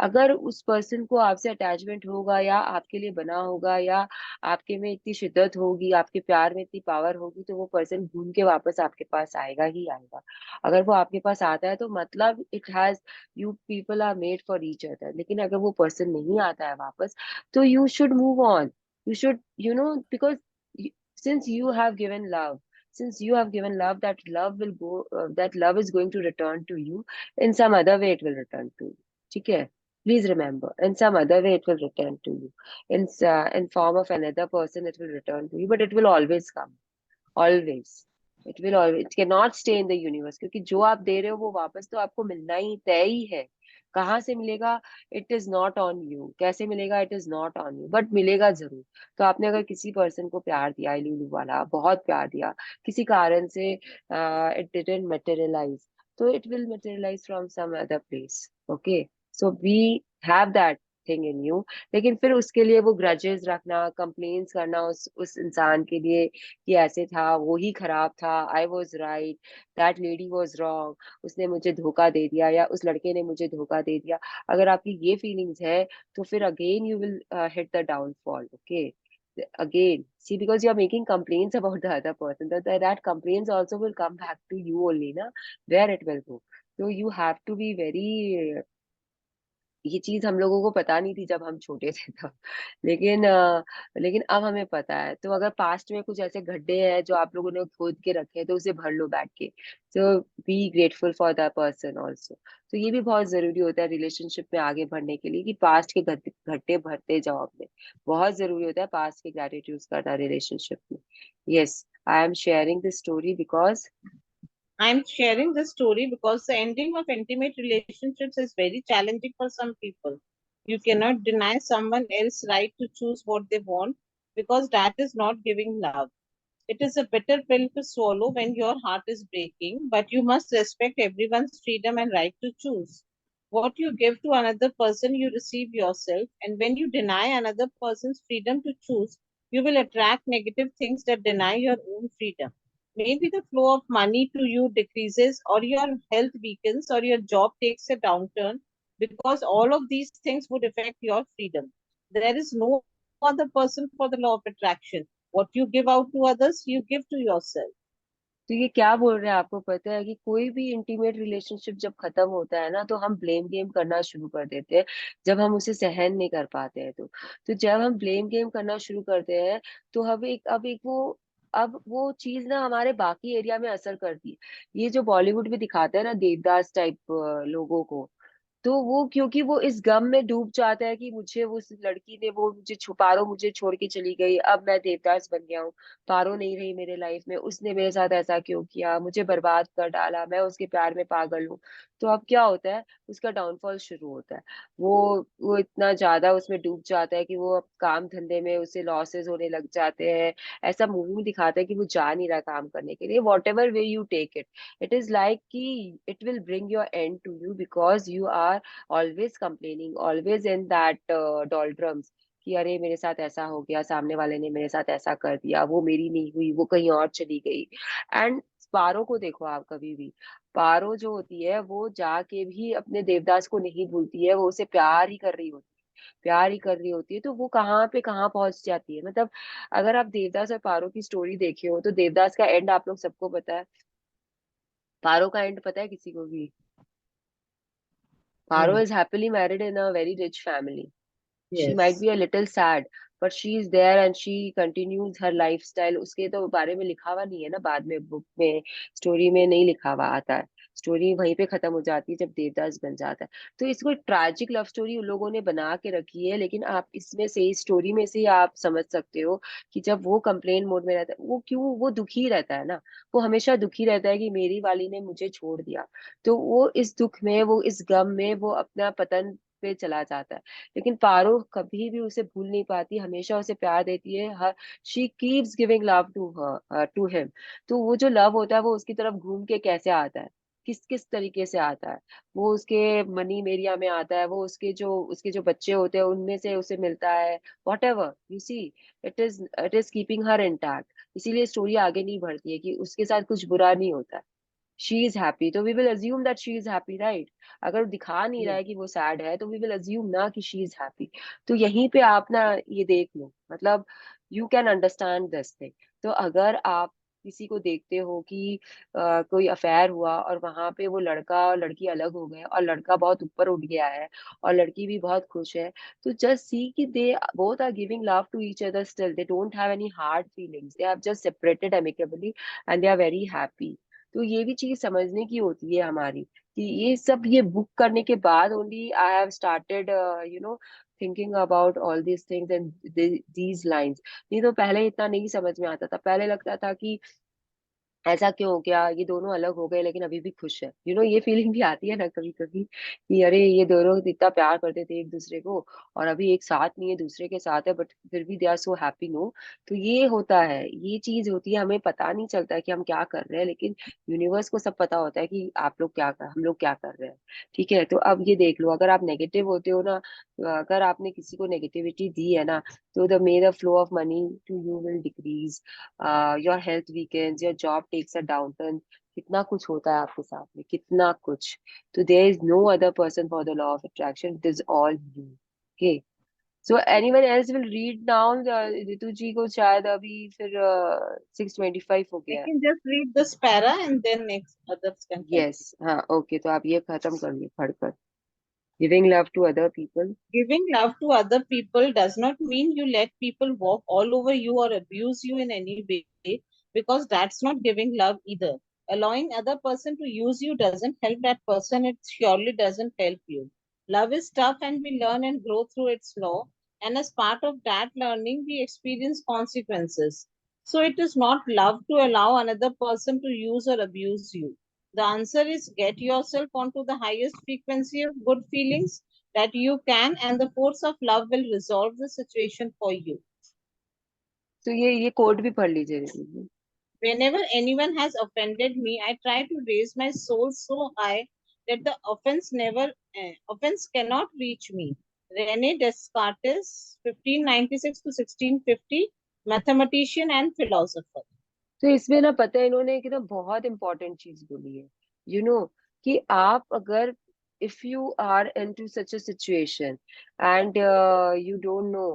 अगर उस पर्सन को आपसे अटैचमेंट होगा या आपके लिए बना होगा या आपके में इतनी शिद्दत होगी, आपके प्यार में इतनी पावर होगी, तो वो पर्सन घूम के वापस आपके पास आएगा ही आएगा. अगर वो आपके पास आता है तो मतलब it has, you people are made for each other. लेकिन अगर वो पर्सन नहीं आता है वापस, तो you should move on. You should, because since you have given love, that love will go, that love is going to return to you in some other way. It will return to you. ठीक है? Please remember, in some other way it will return to you. In form of another person, it will return to you, but it will always come. Always. It cannot stay in the universe, क्योंकि जो आप दे रहे हो वो वापस तो आपको मिलना ही तय ही है. कहाँ से मिलेगा? It is not on you. कैसे मिलेगा? It is not on you, but मिलेगा जरूर. तो आपने अगर किसी पर्सन को प्यार दिया, लूलू वाला बहुत प्यार दिया, किसी कारण से इट डिडंट मटेरियलाइज, तो it will materialise from some other place. Okay, so we have that thing in you, लेकिन फिर उसके लिए वो ग्रजेस रखना, कंप्लेन्स करना उस इंसान के लिए कि ऐसे था, वो ही खराब था, I was right, that lady was wrong, उसने मुझे धोखा दे दिया या उस लड़के ने मुझे धोखा दे दिया, अगर आपकी ये फीलिंग्स है तो फिर again you will hit the downfall. Okay, again, see, because you are making complaints about the other person, that complaints also will come back to you only, na, where it will go. So you have to be very, ये चीज हम लोगों को पता नहीं थी जब हम छोटे थे तब, लेकिन लेकिन अब हमें पता है। तो अगर पास्ट में कुछ ऐसे गड्ढे हैं जो आप लोगों ने खोद के रखे हैं तो उसे भर लो बैठ के। So be grateful for the person also. तो ये भी बहुत जरूरी होता है रिलेशनशिप में आगे बढ़ने के लिए कि पास्ट के गड्ढे भरते जाओ अपने। बहुत जरूरी होता है पास्ट के ग्रेटिट्यूड करना रिलेशनशिप में। Yes, I am sharing this story because I'm sharing this story because the ending of intimate relationships is very challenging for some people. You cannot deny someone else's right to choose what they want because that is not giving love. It is a bitter pill to swallow when your heart is breaking, but you must respect everyone's freedom and right to choose. What you give to another person, you receive yourself, and when you deny another person's freedom to choose, you will attract negative things that deny your own freedom. Maybe the flow of money to you decreases, or your health weakens, or your job takes a downturn because all of these things would affect your freedom. There is no other person for the law of attraction. What you give out to others, you give to yourself. तो ये क्या बोल रहे हैं, आपको पता है कि कोई भी इंटीमेट रिलेशनशिप जब खत्म होता है ना तो हम ब्लेम गेम करना शुरू कर देते हैं, जब हम उसे सहन नहीं कर पाते हैं तो जब हम ब्लेम गेम करना शुरू करते हैं तो अब वो चीज ना हमारे बाकी एरिया में असर करती है। ये जो बॉलीवुड में दिखाते हैं ना देवदास टाइप लोगों को, तो वो क्योंकि वो इस गम में डूब जाता है कि मुझे वो उस लड़की ने वो मुझे पारो मुझे छोड़ के चली गई, अब मैं देवदास बन गया हूँ, पारो नहीं रही मेरे लाइफ में, उसने मेरे साथ ऐसा क्यों किया, मुझे बर्बाद कर डाला, मैं उसके प्यार में पागल हूँ। तो अब क्या होता है, उसका डाउनफॉल शुरू होता है। वो इतना ज्यादा उसमें डूब जाता है कि वो अब काम धंधे में उसे लॉसेस होने लग जाते हैं। ऐसा मूवी में दिखाता है कि वो जा नहीं रहा काम करने के लिए, whatever way you take it, it is like कि it will bring your end to you because you are always complaining, always in that doldrums कि अरे मेरे साथ ऐसा हो गया, सामने वाले ने मेरे साथ ऐसा कर दिया, वो मेरी नहीं हुई, वो कहीं और चली गई। एंड पारो को देखो आप कभी भी, पारो जो होती है वो जाके भी अपने देवदास को नहीं भूलती है, वो उसे प्यार ही कर रही होती है, प्यार ही कर रही होती है। तो वो कहाँ पे कहाँ पहुंच जाती है, मतलब अगर आप देवदास और पारो की स्टोरी देखे हो तो देवदास का एंड आप लोग सबको पता है, पारो का एंड पता है किसी को भी? Paro No. is happily married in a very rich family. She might Yes. be a little sad, but she is there and she continues her lifestyle. उसके तो बारे में लिखा हुआ नहीं है ना, बाद में बुक में स्टोरी में नहीं लिखा हुआ आता है, स्टोरी वहीं पे खत्म हो जाती है जब देवदास बन जाता है। तो इसको ट्रैजिक लव स्टोरी उन लोगों ने बना के रखी है, लेकिन आप इसमें से इस स्टोरी में से ही आप समझ सकते हो कि जब वो कंप्लेन मोड में रहता है वो क्यों वो दुखी रहता है ना, वो हमेशा दुखी रहता है कि मेरी वाली ने मुझे छोड़ दिया। तो वो इस दुख में, वो इस गम में वो अपना पतन पे चला जाता है। लेकिन पारो कभी भी उसे भूल नहीं पाती, हमेशा उसे प्यार देती है, her she keeps giving love to her to him. तो वो जो लव होता है वो उसकी तरफ घूम के कैसे आता है, किस किस तरीके से आता है, वो उसके मनी मेरिया में आता है, वो उसके जो बच्चे होते हैं उनमें से उसे मिलता है, whatever you see, it is keeping her intact. इसीलिए स्टोरी आगे नहीं बढ़ती है कि उसके साथ कुछ बुरा नहीं होता है, शी इज हैप्पी, तो we will assume that she is happy, right? अगर दिखा नहीं रहा Yes. है कि वो सैड है तो वी विल अज्यूम ना कि शी इज हैप्पी। तो यहीं पे आप ना ये देख लो, मतलब you can understand this thing. तो अगर आप किसी को देखते हो कि कोई अफेयर हुआ और वहां पे वो लड़का और लड़की अलग हो गए और लड़का बहुत ऊपर उठ गया है और लड़की भी बहुत खुश है, तो जस्ट सी कि they both are giving love to each other, still they don't have any hard feelings, they have just separated amicably and they are very happy. तो ये भी चीज समझने की होती है हमारी कि ये सब ये बुक करने के बाद only I have started thinking about all these things and these lines. नहीं तो पहले इतना नहीं समझ में आता था, पहले लगता था कि ऐसा क्यों हो गया, ये दोनों अलग हो गए लेकिन अभी भी खुश है, ये फीलिंग भी आती है ना कभी कभी कि अरे ये दोनों इतना प्यार करते थे एक दूसरे को, और अभी एक साथ नहीं है, दूसरे के साथ है, बट फिर भी they are so happy, no. तो ये होता है, ये चीज होती है, हमें पता नहीं चलता है कि हम क्या कर रहे हैं, लेकिन यूनिवर्स को सब पता होता है कि आप लोग क्या कर, हम लोग क्या कर रहे हैं। ठीक है, तो अब ये देख लो, अगर आप नेगेटिव होते हो ना, अगर आपने किसी को नेगेटिविटी दी है ना, तो the flow of money to you will decrease, your health weakens, your job takes a downturn, कितना कुछ होता है आपके साथ में, कितना कुछ। तो there is no other person for the law of attraction, it is all you. Okay, so anyone else will read now? Ritu ji को शायद अभी फिर 6:25 हो I गया है। can just read this para and then next others can yes, continue. हाँ, okay, तो आप ये खत्म करिए पढ़कर। Giving love to other people. Giving love to other people does not mean you let people walk all over you or abuse you in any way, because that's not giving love either. Allowing other person to use you doesn't help that person, it surely doesn't help you. Love is tough and we learn and grow through its law, and as part of that learning, we experience consequences. So it is not love to allow another person to use or abuse you. The answer is get yourself onto the highest frequency of good feelings that you can, and the force of love will resolve the situation for you. तो ये code भी पढ़ लीजिए रितु जी। Whenever anyone has offended me, I try to raise my soul so high that the offense cannot reach me. Rene Descartes, 1596 to 1650, mathematician and philosopher. तो इसमें ना, पता है, इन्होंने एक ना बहुत इंपॉर्टेंट चीज बोली है, कि आप अगर, if you are into such a situation and you don't know,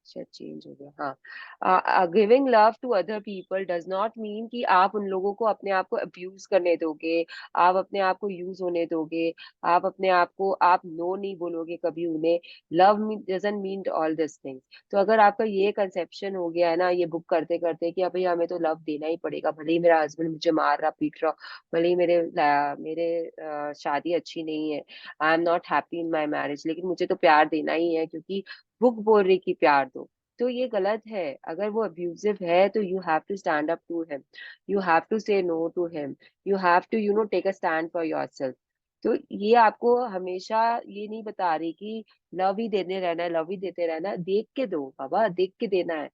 शायद चेंज हो गया, हाँ, giving love to other people does not mean कि आप उन लोगों को अपने आप को अब्यूज करने दोगे, आप अपने आप को यूज होने दोगे, आप अपने आप को, आप नो नहीं बोलोगे कभी उन्हें। Love doesn't mean all this things. तो अगर आपका ये कंसेप्शन हो गया है ना, ये बुक करते करते, कि अभी हमें तो लव देना ही पड़ेगा, भले ही मेरा हस्बैंड मुझे मार रहा पीट रहा, भले ही मेरे शादी अच्छी नहीं है, I am not happy in my marriage, लेकिन मुझे तो प्यार देना ही है क्योंकि बुक बोल रही कि प्यार दो। तो ये गलत है। अगर वो अब्यूजिव है तो you have to stand up to him, you have to say no to him, you have to take a stand for yourself. तो ये आपको हमेशा ये नहीं बता रही कि लव ही देने रहना है, लव ही देते रहना है, देख के दो बाबा, देख के देना है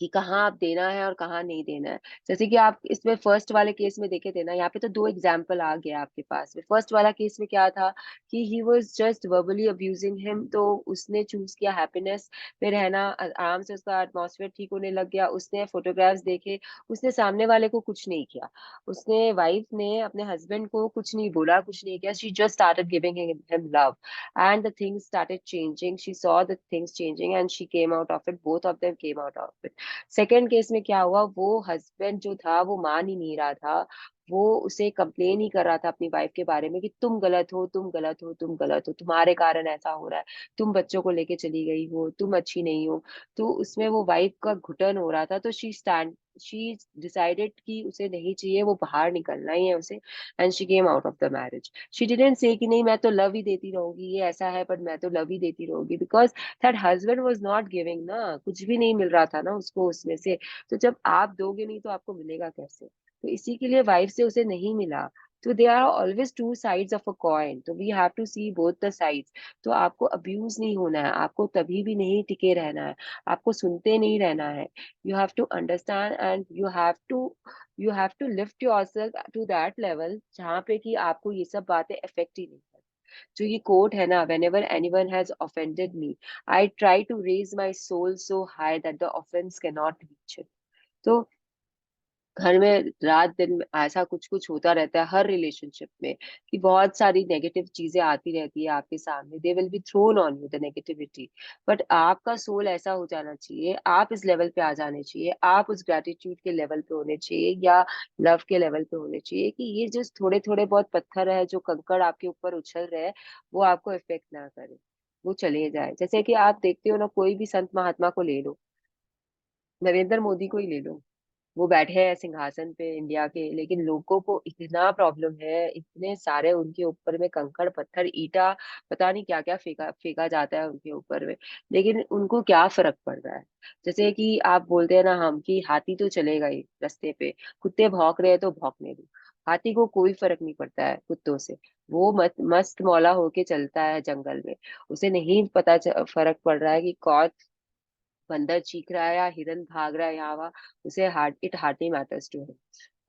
कि कहाँ आप देना है और कहाँ नहीं देना है। जैसे कि आप इसमें फर्स्ट वाले केस में देखे थे ना, यहाँ पे तो दो एग्जाम्पल आ गया आपके पास में। फर्स्ट वाला केस में क्या था कि he was just verbally abusing him, तो उसने चूज किया हैप्पीनेस में रहना, आराम से उसका एटमॉस्फेयर ठीक होने लग गया, उसने फोटोग्राफ्स देखे, उसने सामने वाले को कुछ नहीं किया, उसने वाइफ ने अपने हस्बैंड को कुछ नहीं बोला, कुछ नहीं किया, she just started giving him love and the things started changing, she saw the things changing and she came out of it, both of them came out of it। Second case में क्या हुआ, वो husband जो था वो मान ही नहीं रहा था, वो उसे कंप्लेन ही कर रहा था अपनी वाइफ के बारे में कि तुम गलत हो, तुम गलत हो, तुम गलत हो, तुम्हारे कारण ऐसा हो रहा है, तुम बच्चों को लेके चली गई हो, तुम अच्छी नहीं हो। तो उसमें वो वाइफ का घुटन हो रहा था, तो शी डिसाइडेड कि उसे नहीं चाहिए, वो बाहर निकलना ही है उसे, and she came out of the marriage. She didn't say कि नहीं मैं तो लव ही देती रहूंगी, ये ऐसा है पर मैं तो लव ही देती रहूंगी, because that husband was not giving ना, कुछ भी नहीं मिल रहा था ना उसको उसमें से। तो जब आप दोगे नहीं तो आपको मिलेगा कैसे? तो इसी के लिए वाइफ से उसे नहीं मिला। तो they are always two sides of a coin, तो we have to see both the sides. तो आपको अब्यूज नहीं होना है, आपको तभी भी नहीं टिके रहना है, आपको सुनते नहीं रहना है। You have to understand and you have to lift yourself to that level जहाँ पे कि आपको ये सब बातें अफेक्ट ही नहीं कर। जो ये कोट है ना, whenever anyone has offended me, I try to raise my soul so high that the offense cannot reach it। तो घर में रात दिन में ऐसा कुछ कुछ होता रहता है हर रिलेशनशिप में, कि बहुत सारी नेगेटिव चीजें आती रहती है आपके सामने, they will be thrown on you the negativity. But आपका सोल ऐसा हो जाना चाहिए, आप इस लेवल पे आ जाने चाहिए, आप उस ग्रेटिट्यूड के लेवल पे होने चाहिए या लव के लेवल पे होने चाहिए, कि ये जो थोड़े थोड़े बहुत पत्थर है, जो कंकड़ आपके ऊपर उछल रहे हैं, वो आपको इफेक्ट ना करे, वो चले जाए। जैसे कि आप देखते हो ना, कोई भी संत महात्मा को ले लो, नरेंद्र मोदी को ही ले लो, वो बैठे हैं सिंहासन पे इंडिया के, लेकिन लोगों को इतना प्रॉब्लम है, इतने सारे उनके ऊपर में कंकड़ पत्थर ईटा पता नहीं क्या क्या फेंका फेंका जाता है उनके ऊपर में, लेकिन उनको क्या फर्क पड़ रहा है। जैसे कि आप बोलते हैं ना हम कि हाथी तो चलेगा ही रास्ते पे, कुत्ते भौंक रहे हैं तो भौंकने दो, हाथी को कोई फर्क नहीं पड़ता है कुत्तों से। वो मस्त मौला होके चलता है जंगल में, उसे नहीं पता फर्क पड़ रहा है कि कौन बंदर चीख रहा है या हिरन भाग रहा है यहाँ वहाँ। उसे it hardly matters to him,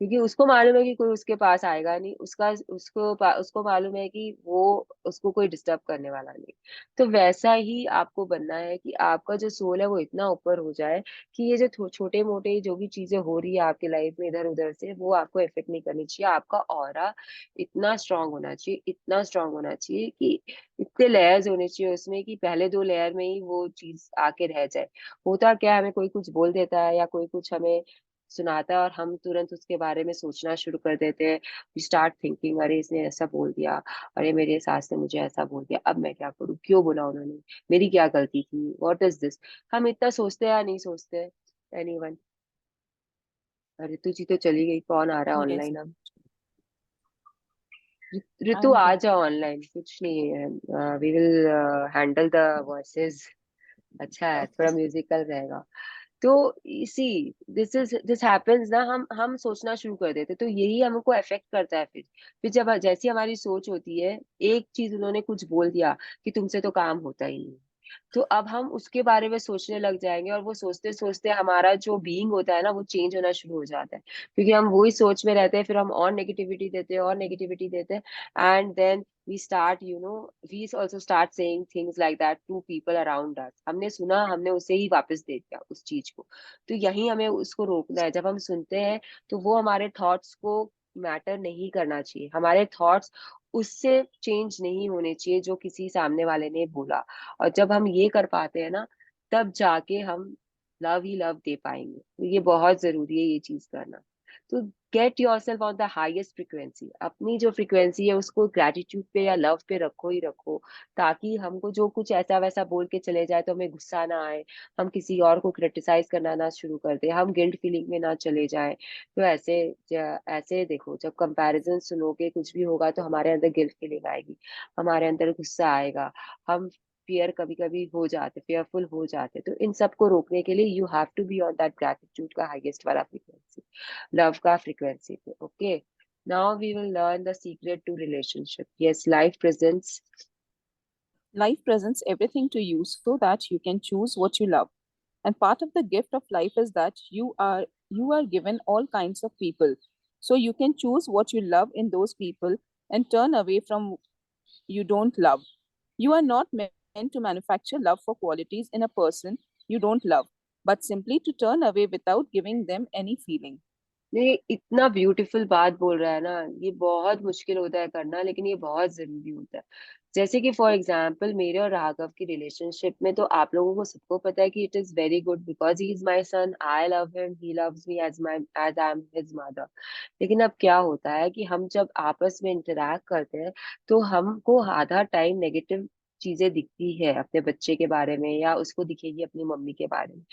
क्योंकि उसको मालूम है कि कोई उसके पास आएगा नहीं, उसको मालूम है कि वो उसको कोई डिस्टर्ब करने वाला नहीं। तो वैसा ही आपको बनना है कि आपका जो सोल है वो इतना ऊपर हो जाए कि ये जो छोटे मोटे जो भी चीजें हो रही है आपके लाइफ में इधर उधर से, वो आपको इफेक्ट नहीं करनी चाहिए। आपका ऑरा इतना स्ट्रांग होना चाहिए, इतना स्ट्रांग होना चाहिए कि इतने लेयर्स होने चाहिए उसमें कि पहले 2 लेयर में ही वो चीज आके रह जाए। होता क्या है, हमें कोई कुछ बोल देता है या कोई कुछ हमें सुनाता है और हम तुरंत उसके बारे में सोचना शुरू कर देते हैं। वी स्टार्ट थिंकिंग, अरे इसने ऐसा बोल दिया, अरे मेरे सास ने मुझे ऐसा बोल दिया, अब मैं क्या करूँ, क्यों बोला उन्होंने, मेरी क्या गलती थी, व्हाट इज दिस। हम इतना सोचते हैं या नहीं सोचते? एनीवन? ऋतु जी तो चली गई, कौन आ रहा है Yes, ऑनलाइन अब? ऋतु I'm आ there. जाओ ऑनलाइन, कुछ नहीं है, we will handle the voices. अच्छा है, थोड़ा Okay. म्यूजिकल रहेगा। तो इसी दिस हैपेंस ना, हम सोचना शुरू कर देते, तो यही हमको अफेक्ट करता है। फिर जब जैसी हमारी सोच होती है, एक चीज उन्होंने कुछ बोल दिया कि तुमसे तो काम होता ही नहीं, तो अब हम उसके बारे में सोचने लग जाएंगे, और वो सोचते सोचते हमारा जो बीइंग होता है ना वो चेंज होना शुरू हो जाता है, क्योंकि हम वही सोच में रहते हैं, फिर हम और नेगेटिविटी देते हैं और नेगेटिविटी देते हैं। And then we start, we also start saying things like that to people around us। हमने सुना, हमने उसे ही वापस दे दिया उस चीज को। तो यही हमें उसको रोकना है। जब हम सुनते हैं तो वो हमारे थॉट्स को मैटर नहीं करना चाहिए, हमारे थॉट्स उससे चेंज नहीं होने चाहिए जो किसी सामने वाले ने बोला। और जब हम ये कर पाते हैं ना, तब जाके हम लव ही लव दे पाएंगे। तो ये बहुत जरूरी है ये चीज करना। तो get your self on the highest frequency, अपनी जो फ्रिक्वेंसी है उसको ग्रेटिट्यूड पे या लव पे रखो ही रखो, ताकि हमको जो कुछ ऐसा वैसा बोल के चले जाए तो हमें गुस्सा ना आए, हम किसी और को क्रिटिसाइज करना ना शुरू कर दे, हम गिल्ट फीलिंग में ना चले जाए। तो ऐसे देखो, जब कंपैरिजन सुनोगे कुछ भी होगा तो हमारे अंदर गिल्ट फीलिंग आएगी, हमारे अंदर गुस्सा आएगा, हम फियर कभी कभी हो जाते, फेयरफुल हो जाते। तो इन सब को रोकने के लिए you have to be on that gratitude का हाईएस्ट वाला फ्रीक्वेंसी, लव का फ्रीक्वेंसी पे। Okay, now we will learn the secret to relationship. Yes, life presents. Life presents everything to you so that you can choose what you love. And part of the gift of life is that you are given all kinds of people. So you can choose what you love in those people and turn away from you don't love. You are not meant to manufacture love for qualities in a person you don't love, but simply to turn away without giving them any feeling. ये इतना beautiful बात बोल रहा है ना, ये बहुत मुश्किल होता है करना, लेकिन ये बहुत जरूरी होता है। जैसे कि फॉर एग्जाम्पल मेरे और राघव की रिलेशनशिप में, तो आप लोगों को सबको पता है कि it is very good because he is my son, I love him, he loves me as I am his mother. लेकिन अब क्या होता है कि हम जब आपस में इंटरेक्ट करते हैं, तो हमको आधा टाइम नेगेटिव चीजें दिखती है अपने बच्चे के बारे में, या उसको दिखेगी अपनी मम्मी के बारे में।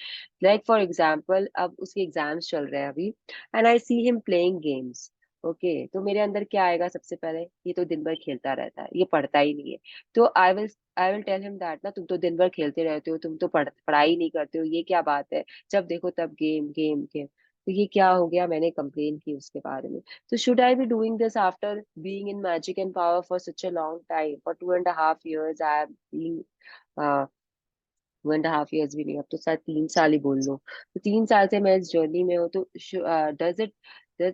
लाइक फॉर एग्जाम्पल, अब उसके एग्जाम्स चल रहे हैं अभी, and I see him playing games. Okay, तो मेरे अंदर क्या आएगा सबसे पहले, ये तो दिन भर खेलता रहता है, ये पढ़ता ही नहीं है। तो I will tell him that ना, तुम तो दिन भर खेलते रहते हो, तुम तो पढ़ाई नहीं करते हो, ये क्या बात है, जब देखो तब गेम गेम गेम। तो ये क्या हो गया, मैंने कंप्लेन की उसके बारे में। तो should I be doing this after being in magic and power for such a long time, for 2.5 years I am being, 2.5 years भी नहीं, अब तो शायद 3 साल ही बोल लो। तो 3 साल से मैं इस जर्नी में हूँ, तो does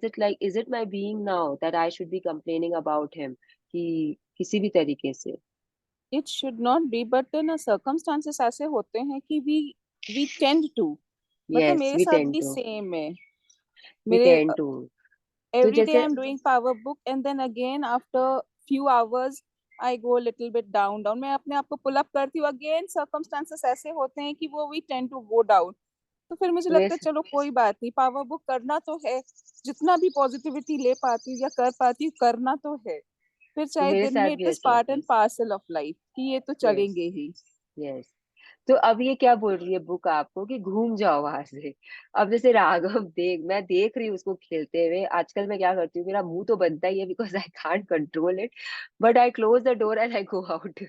it like, is it my being now that I should be complaining about him, कि किसी भी तरीके से? It should not be, but ना circumstances ऐसे होते हैं कि we tend to, मतलब यस, मेरे वी साथ टेन भी टू, सेम है। वी मेरे टेन टू। तो every day जैसे I'm doing power book and then again after few hours I go a little bit down. मैं अपने आप को पुल अप करती हूँ, अगेन circumstances ऐसे होते हैं कि वो we tend to go down। तो फिर मुझे लगता है वैसे चलो कोई बात नहीं, पावर बुक करना तो है, जितना भी पॉजिटिविटी ले पाती हूँ या कर पाती हूँ करना तो है। फिर तो चाहे मेरे दिन साथ में इट भी इज ऐसे पार्ट होता है। एंड पार्सल ऑफ लाइफ कि ये तो यस, चलेंगे ही। यस। तो अब ये क्या बोल रही है बुक आपको कि घूम जाओ वहां से। अब जैसे राघव मैं देख रही हूँ उसको खेलते हुए। आजकल मैं क्या करती हूँ, मेरा मुंह तो बनता ही है because I can't control it, but I close the door and I go out.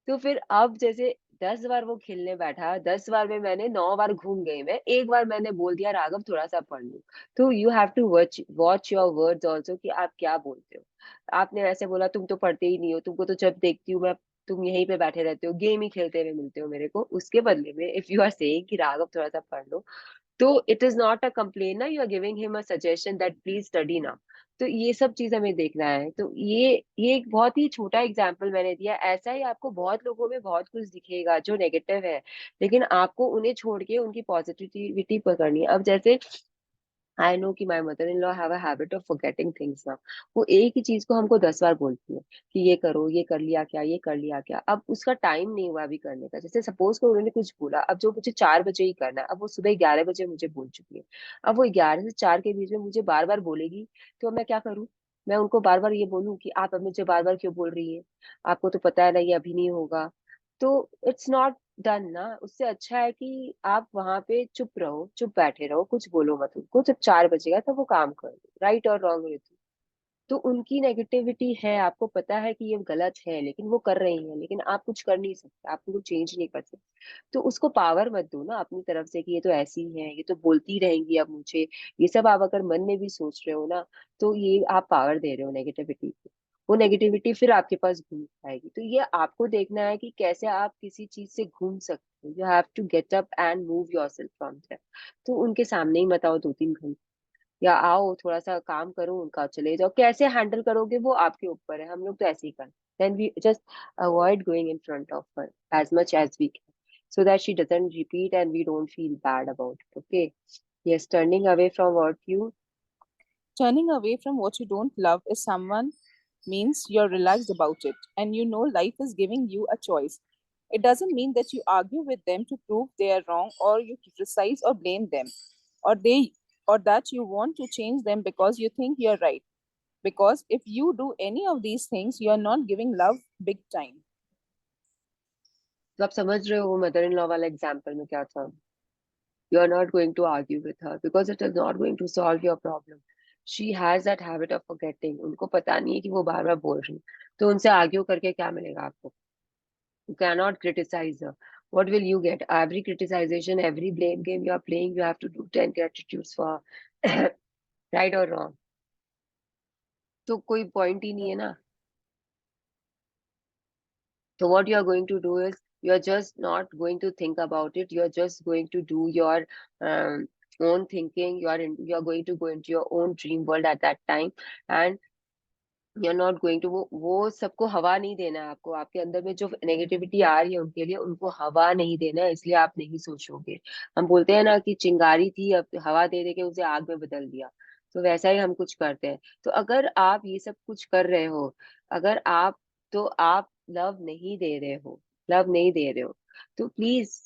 तो फिर अब जैसे 10 बार वो खेलने बैठा, 10 बार में मैंने 9 बार घूम गई मैं, एक बार मैंने बोल दिया राघव थोड़ा सा पढ़ लो। तो you have to watch your words also कि आप क्या बोलते हो। आपने वैसे बोला तुम तो पढ़ते ही नहीं हो, तुमको तो जब देखती हूँ मैं तुम यहीं पे बैठे रहते हो, गेम ही खेलते हुए मिलते हो मेरे को। उसके बदले में इफ यू आर सेइंग कि राघव थोड़ा सा पढ़ लो, तो it is not a complain ना, you are giving him a suggestion that please study now. तो ये सब चीज हमें देखना है। तो ये एक बहुत ही छोटा एग्जाम्पल मैंने दिया। ऐसा ही आपको बहुत लोगों में बहुत कुछ दिखेगा जो नेगेटिव है, लेकिन आपको उन्हें छोड़ के उनकी पॉजिटिविटी पकड़नी है। अब जैसे आई नो कि माई mother in law have a habit of forgetting things ना। वो एक ही चीज को हमको 10 बार बोलती है कि ये करो, ये कर लिया क्या, ये कर लिया क्या। अब उसका टाइम नहीं हुआ अभी करने का। जैसे सपोज को उन्होंने कुछ बोला, अब जो मुझे 4 बजे ही करना है, अब वो सुबह 11 बजे मुझे बोल चुकी है। अब वो 11 से 4 के बीच में मुझे बार बार बोलेगी, तो अब मैं क्या करूँ? मैं उनको बार बार ये बोलूं कि आप अब मुझे बार बार क्यों बोल रही है, आपको तो पता है ना ये अभी नहीं होगा। तो इट्स नॉट डन ना। उससे अच्छा है कि आप वहां पे चुप रहो, चुप बैठे रहो, कुछ बोलो मत उनको। जब 4 बजेगा तब वो काम कर दो, राइट और रॉन्ग ऋतु। तो उनकी नेगेटिविटी है, आपको पता है कि ये गलत है, लेकिन वो कर रही है, लेकिन आप कुछ कर नहीं सकते, आप उनको चेंज नहीं कर सकते। तो उसको पावर मत दो ना अपनी तरफ से कि ये तो ऐसी है, ये तो बोलती रहेंगी अब मुझे। ये सब आप अगर मन में भी सोच रहे हो ना, तो ये आप पावर दे रहे हो नेगेटिविटी को। वो नेगेटिविटी फिर आपके पास घूम आएगी। तो ये आपको देखना है कि कैसे आप किसी चीज से घूम सकते हो। You have to get up and move yourself from there. तो उनके सामने ही मत आओ 2-3 घंटे, या आओ थोड़ा सा काम करो उनका, चले जाओ। कैसे हैंडल करोगे वो आपके ऊपर है। हम लोग तो ऐसे ही करते हैं। Then we just avoid going in front of her as much as we can, so that she doesn't repeat and we don't feel bad about it. Okay. Yes, turning away from what you. Turning away from what you don't love is someone means you're relaxed about it and you know life is giving you a choice. It doesn't mean that you argue with them to prove they are wrong or you criticize or blame them or they or that you want to change them because you think you're right. Because if you do any of these things, you are not giving love big time. तो आप समझ रहे हो mother in law वाला example में क्या था? You are not going to argue with her because it is not going to solve your problem. She has that habit of forgetting. उनको पता नहीं है कि वो बार बार बोल रही है। तो उनसे आर्ग्यू करके क्या मिलेगा आपको? You cannot criticize her. What will you get? Every criticization, every blame game you are playing, you have to do 10 gratitudes for her. Right or wrong? तो कोई पॉइंट ही नहीं है ना। So what you are going to do is you are just not going to think about it. You are just going to do your own thinking. You are going to go into your own dream world at that time, and you're not going to वो सबको हवा नहीं देना है आपको। आपके अंदर में जो नेगेटिविटी आ रही है उनके लिए उनको हवा नहीं देना है, इसलिए आप नहीं सोचोगे। हम बोलते हैं ना कि चिंगारी थी, अब हवा दे दे के उसे आग में बदल दिया। तो वैसा ही हम कुछ करते हैं। तो अगर आप ये सब कुछ कर रहे हो, अगर आप तो आप लव नहीं दे रहे हो, लव नहीं दे रहे हो, तो please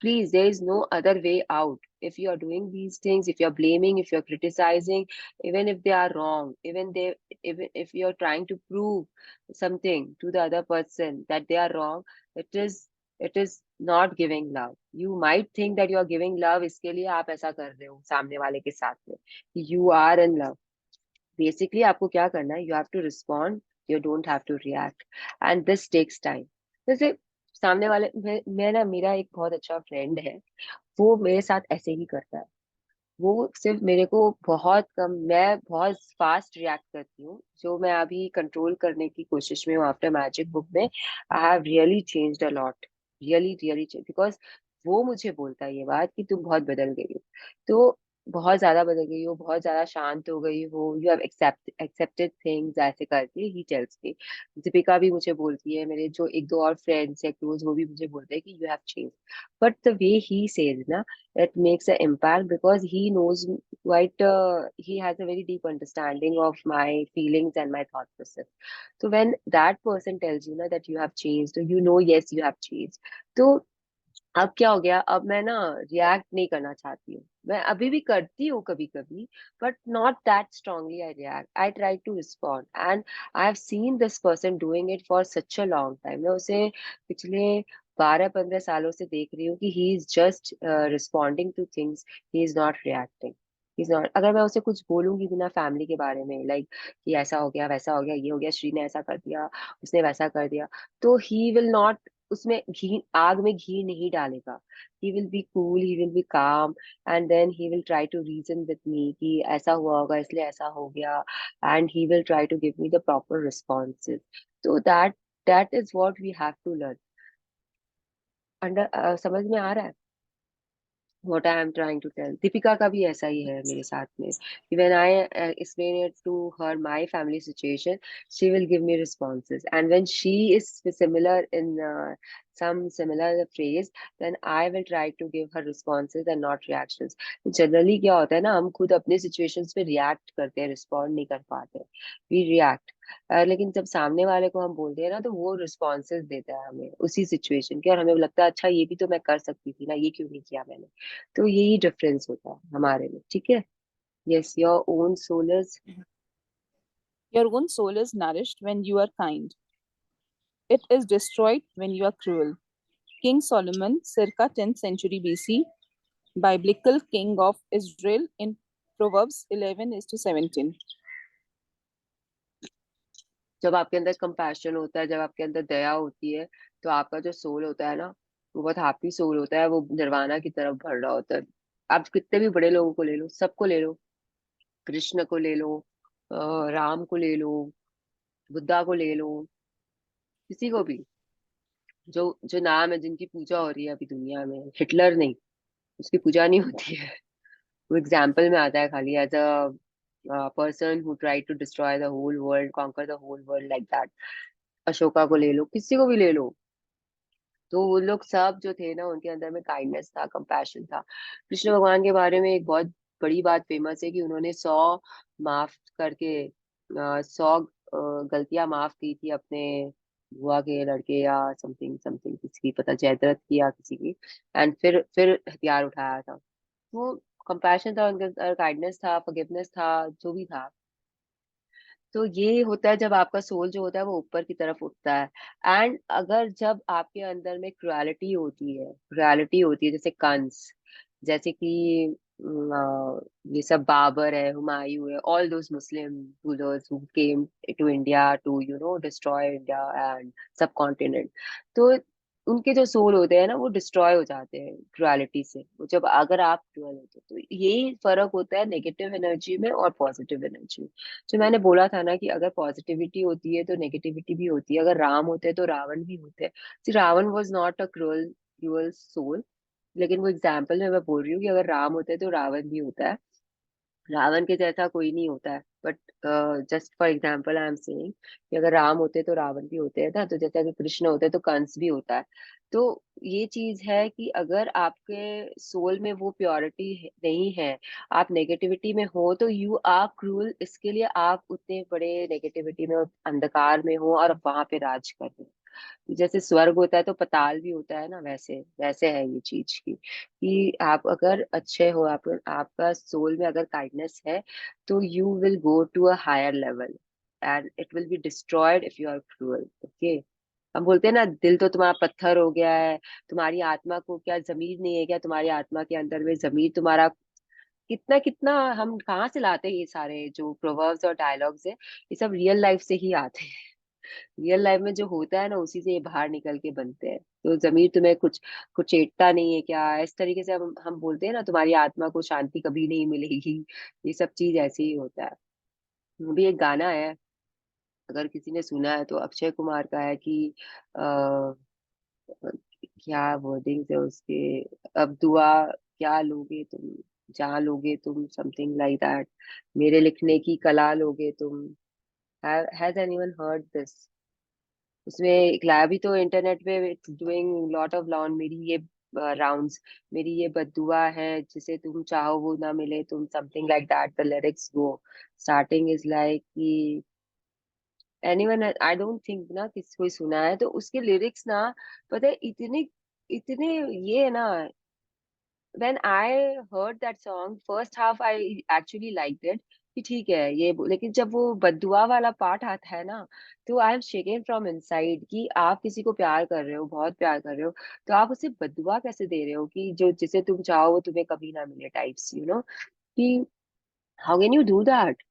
please there is no other way out. If you are doing these things, if you are blaming, if you are criticizing, even if they are wrong, even if you're trying to prove something to the other person that they are wrong, it is not giving love. You might think that you are giving love, इसके लिए आप ऐसा कर रहे हो सामने वाले के साथ में। You are in love. Basically आपको क्या करना है, you have to respond, you don't have to react, and this takes time. जैसे सामने वाले मैं ना, मेरा एक बहुत अच्छा फ्रेंड है, वो मेरे साथ ऐसे ही करता है। वो सिर्फ मेरे को बहुत कम, मैं बहुत फास्ट रिएक्ट करती हूँ, जो मैं अभी कंट्रोल करने की कोशिश में हूँ आफ्टर मैजिक बुक में। I have really changed a lot, really really change, because वो मुझे बोलता है ये बात कि तुम बहुत बदल गई हो। तो बहुत ज्यादा बदल गई हो, बहुत ज्यादा शांत हो गई हो, यू हैव एक्सेप्टेड थिंग्स, ऐसे करके ही टेल्स मी। दीपिका भी मुझे बोलती है, मेरे जो एक दो और फ्रेंड्स है क्लोज, वो भी मुझे बोलते हैं कि you have change. But the way he says ना, it makes an impact because he knows quite he has a very deep understanding of my feelings and my thought process. So when that person tells you na that you have changed, you know yes you have changed. तो अब क्या हो गया, अब मैं ना react नहीं करना चाहती हूँ। मैं अभी भी करती हूँ कभी कभी, but not that strongly I react, I try to respond. And I have seen this person doing it for such a long time. मैं उसे पिछले 12-15 सालों से देख रही हूँ कि he is just responding two things, he is not reacting, he is not. अगर मैं उसे कुछ बोलूंगी बिना फैमिली के बारे में, लाइक कि ऐसा हो गया वैसा हो गया ये हो गया, श्री ने ऐसा कर दिया, उसने वैसा कर दिया, तो ही विल नॉट, उसमें घी, आग में घी नहीं डालेगा। He will be cool, he will be calm, and then he will try to reason with me कि ऐसा हुआ होगा इसलिए ऐसा हो गया, and he will try to give me the proper responses. So that is what we have to learn. समझ में आ रहा है what I am trying to tell? Deepika का भी ऐसा ही है मेरे साथ में कि when I explain it to her my family situation, she will give me responses, and when she is similar in some similar phrase, then I will try to give her responses and not reactions. Generally क्या होता है ना, हम खुद अपने situations पे react करते हैं, respond नहीं कर पाते, we react। लेकिन जब सामने वाले को हम बोलते हैं ना, तो वो रिस्पॉन्सेज देता है हमें उसी सिचुएशन के, और हमें लगता है अच्छा ये भी तो मैं कर सकती थी ना, ये क्यों नहीं किया मैंने। तो यही डिफरेंस होता है हमारे में, ठीक है। Yes, your own soul is. Your own soul is nourished when you are kind. It is destroyed when you are cruel. King Solomon, circa 10th century BC, biblical king of Israel in Proverbs 11:17. जब आपके अंदर compassion होता है, जब आपके अंदर दया होती है, तो आपका जो सोल होता है ना, वो बहुत हैप्पी सोल होता है, वो निर्वाणा की तरफ बढ़ रहा होता है। आप कितने भी बड़े लोगों को ले लो, सबको ले लो, कृष्ण को ले लो, राम को ले लो, बुद्धा को ले लो, किसी को भी, जो जो नाम है जिनकी पूजा हो रही है अभी दुनिया में, हिटलर नहीं, उसकी पूजा नहीं होती है। वो एग्जाम्पल में आता है खाली as a person who try to destroy the whole world, conquer the whole world, like that. Ashoka को ले लो, किसी को भी ले लो, तो वो लोग सब जो थे ना, उनके अंदर में काइंडनेस था, कंपैशन था। कृष्ण भगवान के बारे में एक बहुत बड़ी बात फेमस है कि उन्होंने 100 माफ करके 100 गलतियां माफ की थी अपने बुआ के लड़के या समथिंग समथिंग, किसी की पता जयद्रथ की या किसी की, एंड फिर हथियार उठाया था। वो कंपैशन था उनके अंदर, काइंडनेस था, फॉरगिवनेस था, जो भी था। तो ये होता है जब आपका सोल जो होता है वो ऊपर की तरफ उठता है। एंड अगर जब आपके अंदर में क्रुएलिटी होती है, क्रुएलिटी होती है, जैसे कंस, जैसे कि ये सब बाबर है, हुमायूं है, all those Muslim rulers who came to India to destroy India and subcontinent, तो उनके जो सोल होते हैं ना, वो डिस्ट्रॉय हो जाते हैं क्रुएलिटी से। वो जब, अगर आप क्रूअल होते हो, तो यही फर्क होता है नेगेटिव एनर्जी में और पॉजिटिव एनर्जी में। जो मैंने बोला था ना कि अगर पॉजिटिविटी होती है तो नेगेटिविटी भी होती है, अगर राम होते हैं तो रावण भी होते हैं। Ravan was not a cruel cruel soul, लेकिन वो एग्जाम्पल में मैं बोल रही हूँ कि अगर राम होते हैं तो रावण भी होता है। रावण के जैसा कोई नहीं होता है, but just for example I am saying कि अगर राम होते तो रावण भी होते हैं ना, तो जैसे अगर कृष्ण होते तो कंस भी होता है। तो ये चीज है कि अगर आपके सोल में वो प्योरिटी नहीं है, आप नेगेटिविटी में हो, तो यू आर क्रूअल, इसके लिए आप उतने बड़े नेगेटिविटी में और अंधकार में हो और वहां पे राज कर रहे हो। जैसे स्वर्ग होता है तो पताल भी होता है ना, वैसे वैसे है ये चीज की, कि आप अगर अच्छे हो, आप आपका सोल में अगर काइंडनेस है, तो you will go to a higher level, and it will be destroyed if you are cruel. Okay. हम बोलते हैं ना, दिल तो तुम्हारा पत्थर हो गया है, तुम्हारी आत्मा को क्या जमीर नहीं है क्या, तुम्हारी आत्मा के अंदर में जमीर तुम्हारा, कितना कितना हम कहाँ से लाते हैं ये सारे जो प्रोवर्ब्स और डायलॉग्स है, ये सब रियल लाइफ से ही आते हैं। रियल लाइफ में जो होता है ना, उसी से ये बाहर निकल के बनते हैं। तो जमीर तुम्हें कुछ कुछ चेटता नहीं है क्या, इस तरीके से हम बोलते हैं ना, तुम्हारी आत्मा को शांति कभी नहीं मिलेगी, ये सब चीज ऐसे ही होता है। वो भी एक गाना है, अगर किसी ने सुना है तो अक्षय कुमार का है कि आ, क्या वर्डिंग है उसके, अब दुआ क्या लोगे तुम, जहाँ लोगे तुम, समथिंग लाइक दैट, मेरे लिखने की कला लोगे तुम। Has anyone heard this? उसमें एक लाया भी तो इंटरनेट पे, इट्स डूइंग लॉट ऑफ लाउंड, मेरी ये राउंड्स, मेरी ये बद्दुआ है, जिसे तुम चाहो वो ना मिले तुम, something like that the lyrics go. Starting is like कि एनीवन, आई डोंट थिंक ना किसी कोई सुना है, तो उसके लिरिक्स ना, पता है इतने इतने ये है ना। When I heard that song, first half I actually liked it, कि ठीक है लेकिन जब वो बद्दुआ वाला पार्ट आता है ना, तो I am shaken from inside कि आप किसी को प्यार कर रहे हो, बहुत प्यार कर रहे हो, तो आप उसे बद्दुआ कैसे दे रहे हो कि जो जिसे तुम चाहो वो तुम्हें कभी ना मिले टाइप्स, कि how can you do that.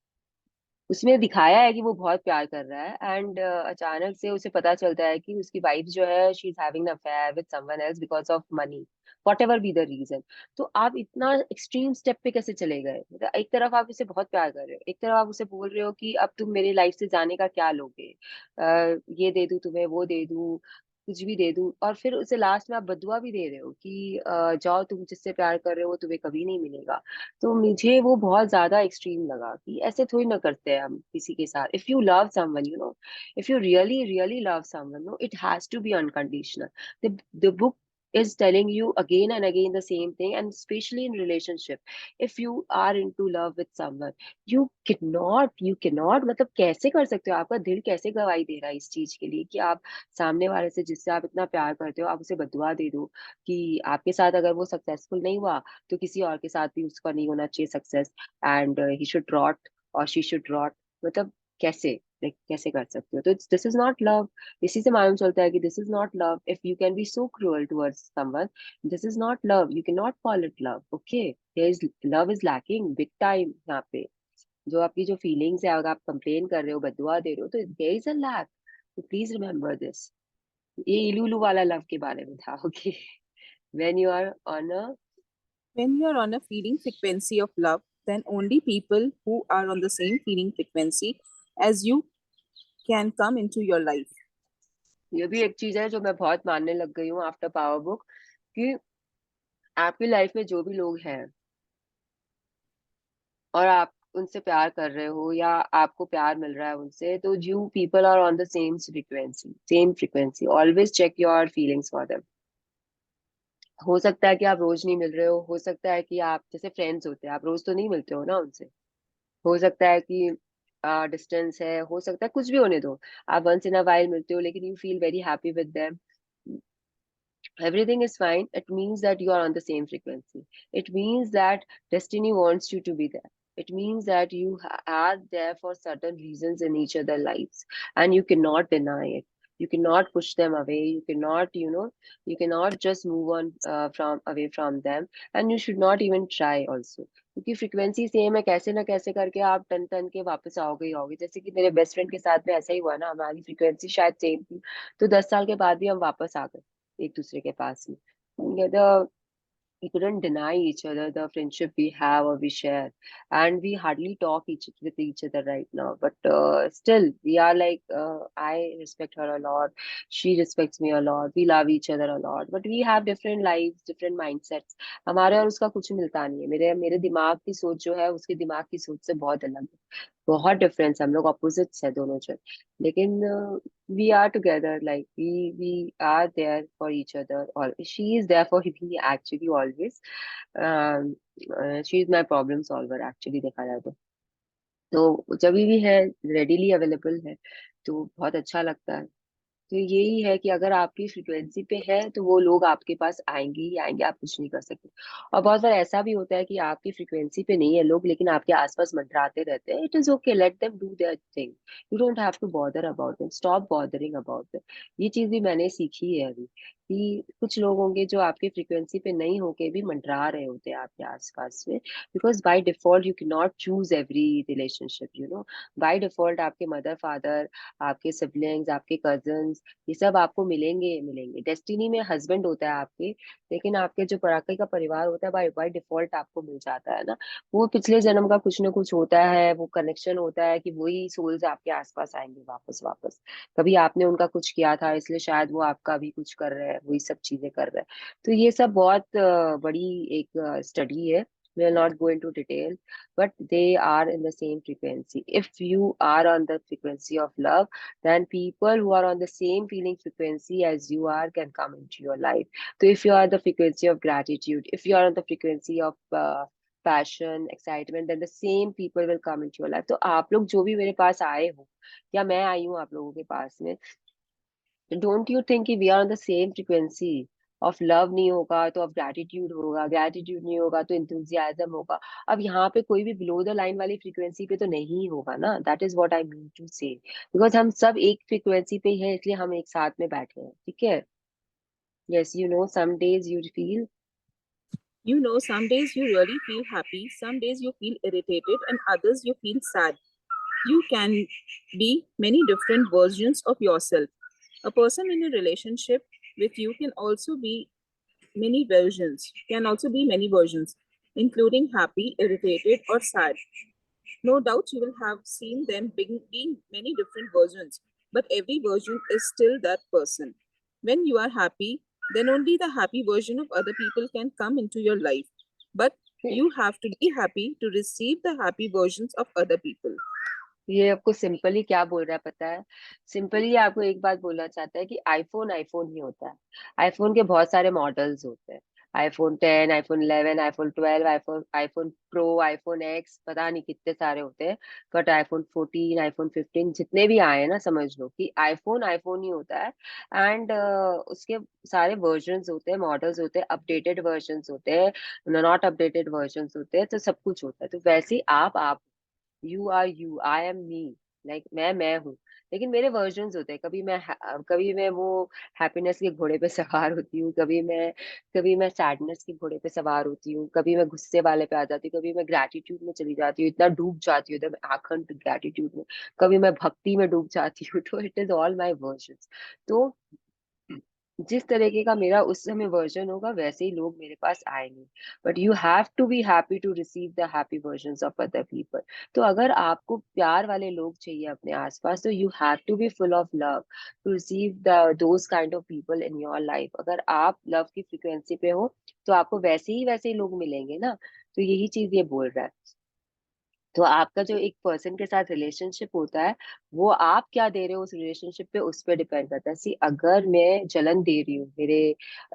उसमें दिखाया है कि वो बहुत प्यार कर रहा है, एंड अचानक से उसे पता चलता है कि उसकी वाइफ जो है she is having an affair with someone else because of money, whatever be the reason. तो आप इतना एक्सट्रीम स्टेप पे कैसे चले गए? मतलब एक तरफ आप उसे बहुत प्यार कर रहे हो, एक तरफ आप उसे बोल रहे हो कि अब तुम मेरी लाइफ से जाने का क्या लोगे, ये दे दूं तुम्हें, वो दे दूं, कुछ भी दे दूं, और फिर उसे लास्ट में आप बदुआ भी दे रहे हो कि जाओ, तुम जिससे प्यार कर रहे हो वो तुम्हें कभी नहीं मिलेगा। तो मुझे वो बहुत ज्यादा एक्सट्रीम लगा कि ऐसे थोड़ी ना करते हैं हम किसी के साथ। If you love someone, if you really really love someone, no, it has to be unconditional. the book is telling you again and again the same thing, and especially in relationship, if you are into love with someone, you cannot, मतलब कैसे कर सकते हो? आपका दिल कैसे गवाही दे रहा है इस चीज के लिए कि आप सामने वाले से जिससे आप इतना प्यार करते हो, आप उसे बदुआ दे दो कि आपके साथ अगर वो सक्सेसफुल नहीं हुआ तो किसी और के साथ भी उसका नहीं होना चाहिए success, and he should rot और शी शुड रॉट। मतलब कैसे, कैसे कर सकते हो? तो दिस इज नॉट लव। इसी से मालूम चलता है कि this is not love. If you can be so cruel towards someone, this is not love, you can not call it love. Okay, there is love is lacking big time यहाँ पे। जो आपकी जो फीलिंग्स है, अगर आप complain कर रहे हो, बदुआ दे रहे हो, तो देयर इज अ लैक। तो प्लीज रिमेम्बर दिस। ये इलूलू वाला लव के बारे में था। Okay, when you are on a When you are on a feeling frequency of love, then only people who are on the same feeling frequency as you can come into your life. ये भी एक चीज है जो मैं बहुत मानने लग गई हूँ आफ्टर पावर बुक, कि आपकी लाइफ में जो भी लोग हैं और आप उनसे प्यार कर रहे हो या आपको प्यार मिल रहा है उनसे, तो you people are on the same frequency always check your feelings for them. हो सकता है कि आप रोज नहीं मिल रहे हो सकता है कि आप जैसे फ्रेंड्स होते हैं, आप रोज तो नहीं मिलते हो ना उनसे। हो सकता है कि डिस्टेंस है, हो सकता है कुछ भी होने दो, आप वंस इन अ वाइल मिलते हो लेकिन you feel very happy with them, everything is fine. It means that you are on the same frequency. It means that destiny wants you to be there. It means that you are there for certain reasons in each other lives, and you cannot deny it. You cannot push them away. You cannot, you cannot just move on from away from them, and you should not even try also. क्योंकि frequency same है, कैसे ना कैसे करके आप ton ton के वापस आओगे ही आओगे। जैसे कि मेरे बेस्ट फ्रेंड के साथ में ऐसा ही हुआ ना, हमारी फ्रीक्वेंसी शायद सेम थी, तो 10 साल के बाद भी हम वापस आ गए एक दूसरे के पास में। Yeah, we couldn't deny each other the friendship we have or we share, and we hardly talk with each other right now, but still we are like, I respect her a lot, she respects me a lot, we love each other a lot, but we have different lives, different mindsets। हमारे और उसका कुछ मिलता नहीं है। मेरे दिमाग की सोच जो है उसके दिमाग की सोच से बहुत अलग है, बहुत डिफरेंस। हम लोग ऑपोजिट्स है दोनों जन, लेकिन we are together, like we are there for each other, or she is there for me actually always। she is my problem solver actually, देखा जाए तो जब भी है रेडीली अवेलेबल है, तो बहुत अच्छा लगता है। तो यही है कि अगर आपकी फ्रिक्वेंसी पे है तो वो लोग आपके पास आएंगे ही आएंगे, आप कुछ नहीं कर सकते। और बहुत बार ऐसा भी होता है कि आपकी फ्रिक्वेंसी पे नहीं है लोग, लेकिन आपके आसपास मंडराते रहते हैं। It is okay, let them do their thing, you don't have to bother about them, stop bothering about them. ये चीज भी मैंने सीखी है अभी, कि कुछ लोग होंगे जो आपकी फ्रिक्वेंसी पे नहीं होके भी मंडरा रहे होते हैं आपके आसपास में, because by default you can not choose every relationship, by default आपके मदर फादर, आपके सिबलिंग्स, आपके कजन्स, ये सब आपको मिलेंगे मिलेंगे। डेस्टिनी में हस्बैंड होता है आपके, लेकिन आपके जो पराके का परिवार होता है बाय बाय डिफॉल्ट आपको मिल जाता है ना। वो पिछले जन्म का कुछ ना कुछ होता है, वो कनेक्शन होता है कि वही सोल्स आपके आसपास आएंगे वापस वापस। कभी आपने उनका कुछ किया था, इसलिए शायद वो आपका भी कुछ कर रहे हैं, वही सब चीजें कर रहे हैं। तो ये सब बहुत बड़ी एक स्टडी है। We'll not go into detail, but they are in the same frequency. If you are on the frequency of love, then people who are on the same feeling frequency as you are can come into your life. So if you are the frequency of gratitude, if you are on the frequency of passion, excitement, then the same people will come into your life. तो आप लोग जो भी मेरे पास आए हो या मैं आई हूँ आप लोगों के पास में, don't you think कि we are on the same frequency of love नहीं होगा तो ऑफ ग्रैटिट्यूड होगा, ग्रैटिट्यूड नहीं होगा तो इंथुजियाज्म होगा। अब यहाँ पे कोई भी बिलो द लाइन वाली फ्रीक्वेंसी पे तो नहीं होगा ना, that is what I mean to say, because हम सब एक फ्रीक्वेंसी पे ही है, इसलिए हम एक साथ में बैठे हैं, ठीक है। Yes, you know some days you feel, You know, some days you really feel happy, some days you feel irritated, and others you feel sad. You can be many different versions of yourself. A person in a relationship with you can also be many versions, including happy, irritated, or sad. No doubt you will have seen them being many different versions, but every version is still that person. When you are happy, then only the happy version of other people can come into your life. But you have to be happy to receive the happy versions of other people. ये आपको simply क्या बोल रहा है पता है? Simply आपको एक बात बोलना चाहता है कि आईफोन आईफोन ही होता है। आईफोन के बहुत सारे मॉडल्स होते हैं, iPhone 10, iPhone 11, iPhone 12, iPhone iPhone pro, iPhone x, पता नहीं कितने सारे होते हैं। बट आईफोन 14, आईफोन 15 जितने भी आए हैं ना, समझ लो कि आईफोन आईफोन ही होता है। एंड उसके सारे वर्जन्स होते हैं, मॉडल्स होते हैं, अपडेटेड वर्जन्स होते हैं, नॉट अपडेटेड वर्जन्स होते हैं, तो सब कुछ होता है। तो वैसे ही आप, you are you, I am me, like मैं हूँ। लेकिन मेरे वर्जन्स होते हैं, कभी मैं वो हैप्पीनेस के घोड़े पे सवार होती हूँ, कभी मैं सैडनेस के घोड़े पे सवार होती हूँ, कभी मैं गुस्से वाले पे आ जाती हूँ, कभी मैं ग्रैटिट्यूड में चली जाती हूँ, इतना डूब जाती हूँ एकदम आखंड ग्रैटिट्यूड में, कभी मैं भक्ति में डूब जाती हूँ। तो it is all my versions. तो जिस तरीके का मेरा उस समय वर्जन होगा, वैसे ही लोग मेरे पास आएंगे। But you have to be happy to receive the happy versions of other people. तो अगर आपको प्यार वाले लोग चाहिए अपने आसपास, तो you have to be full of love to receive the those kind of people in your life. अगर आप लव की फ्रिक्वेंसी पे हो, तो आपको वैसे ही लोग मिलेंगे ना। तो यही चीज ये बोल रहा है। तो आपका जो एक पर्सन के साथ रिलेशनशिप होता है, वो आप क्या दे रहे हो उस रिलेशनशिप पे, उस पर डिपेंड करता है। सी, अगर मैं जलन दे रही हूँ मेरे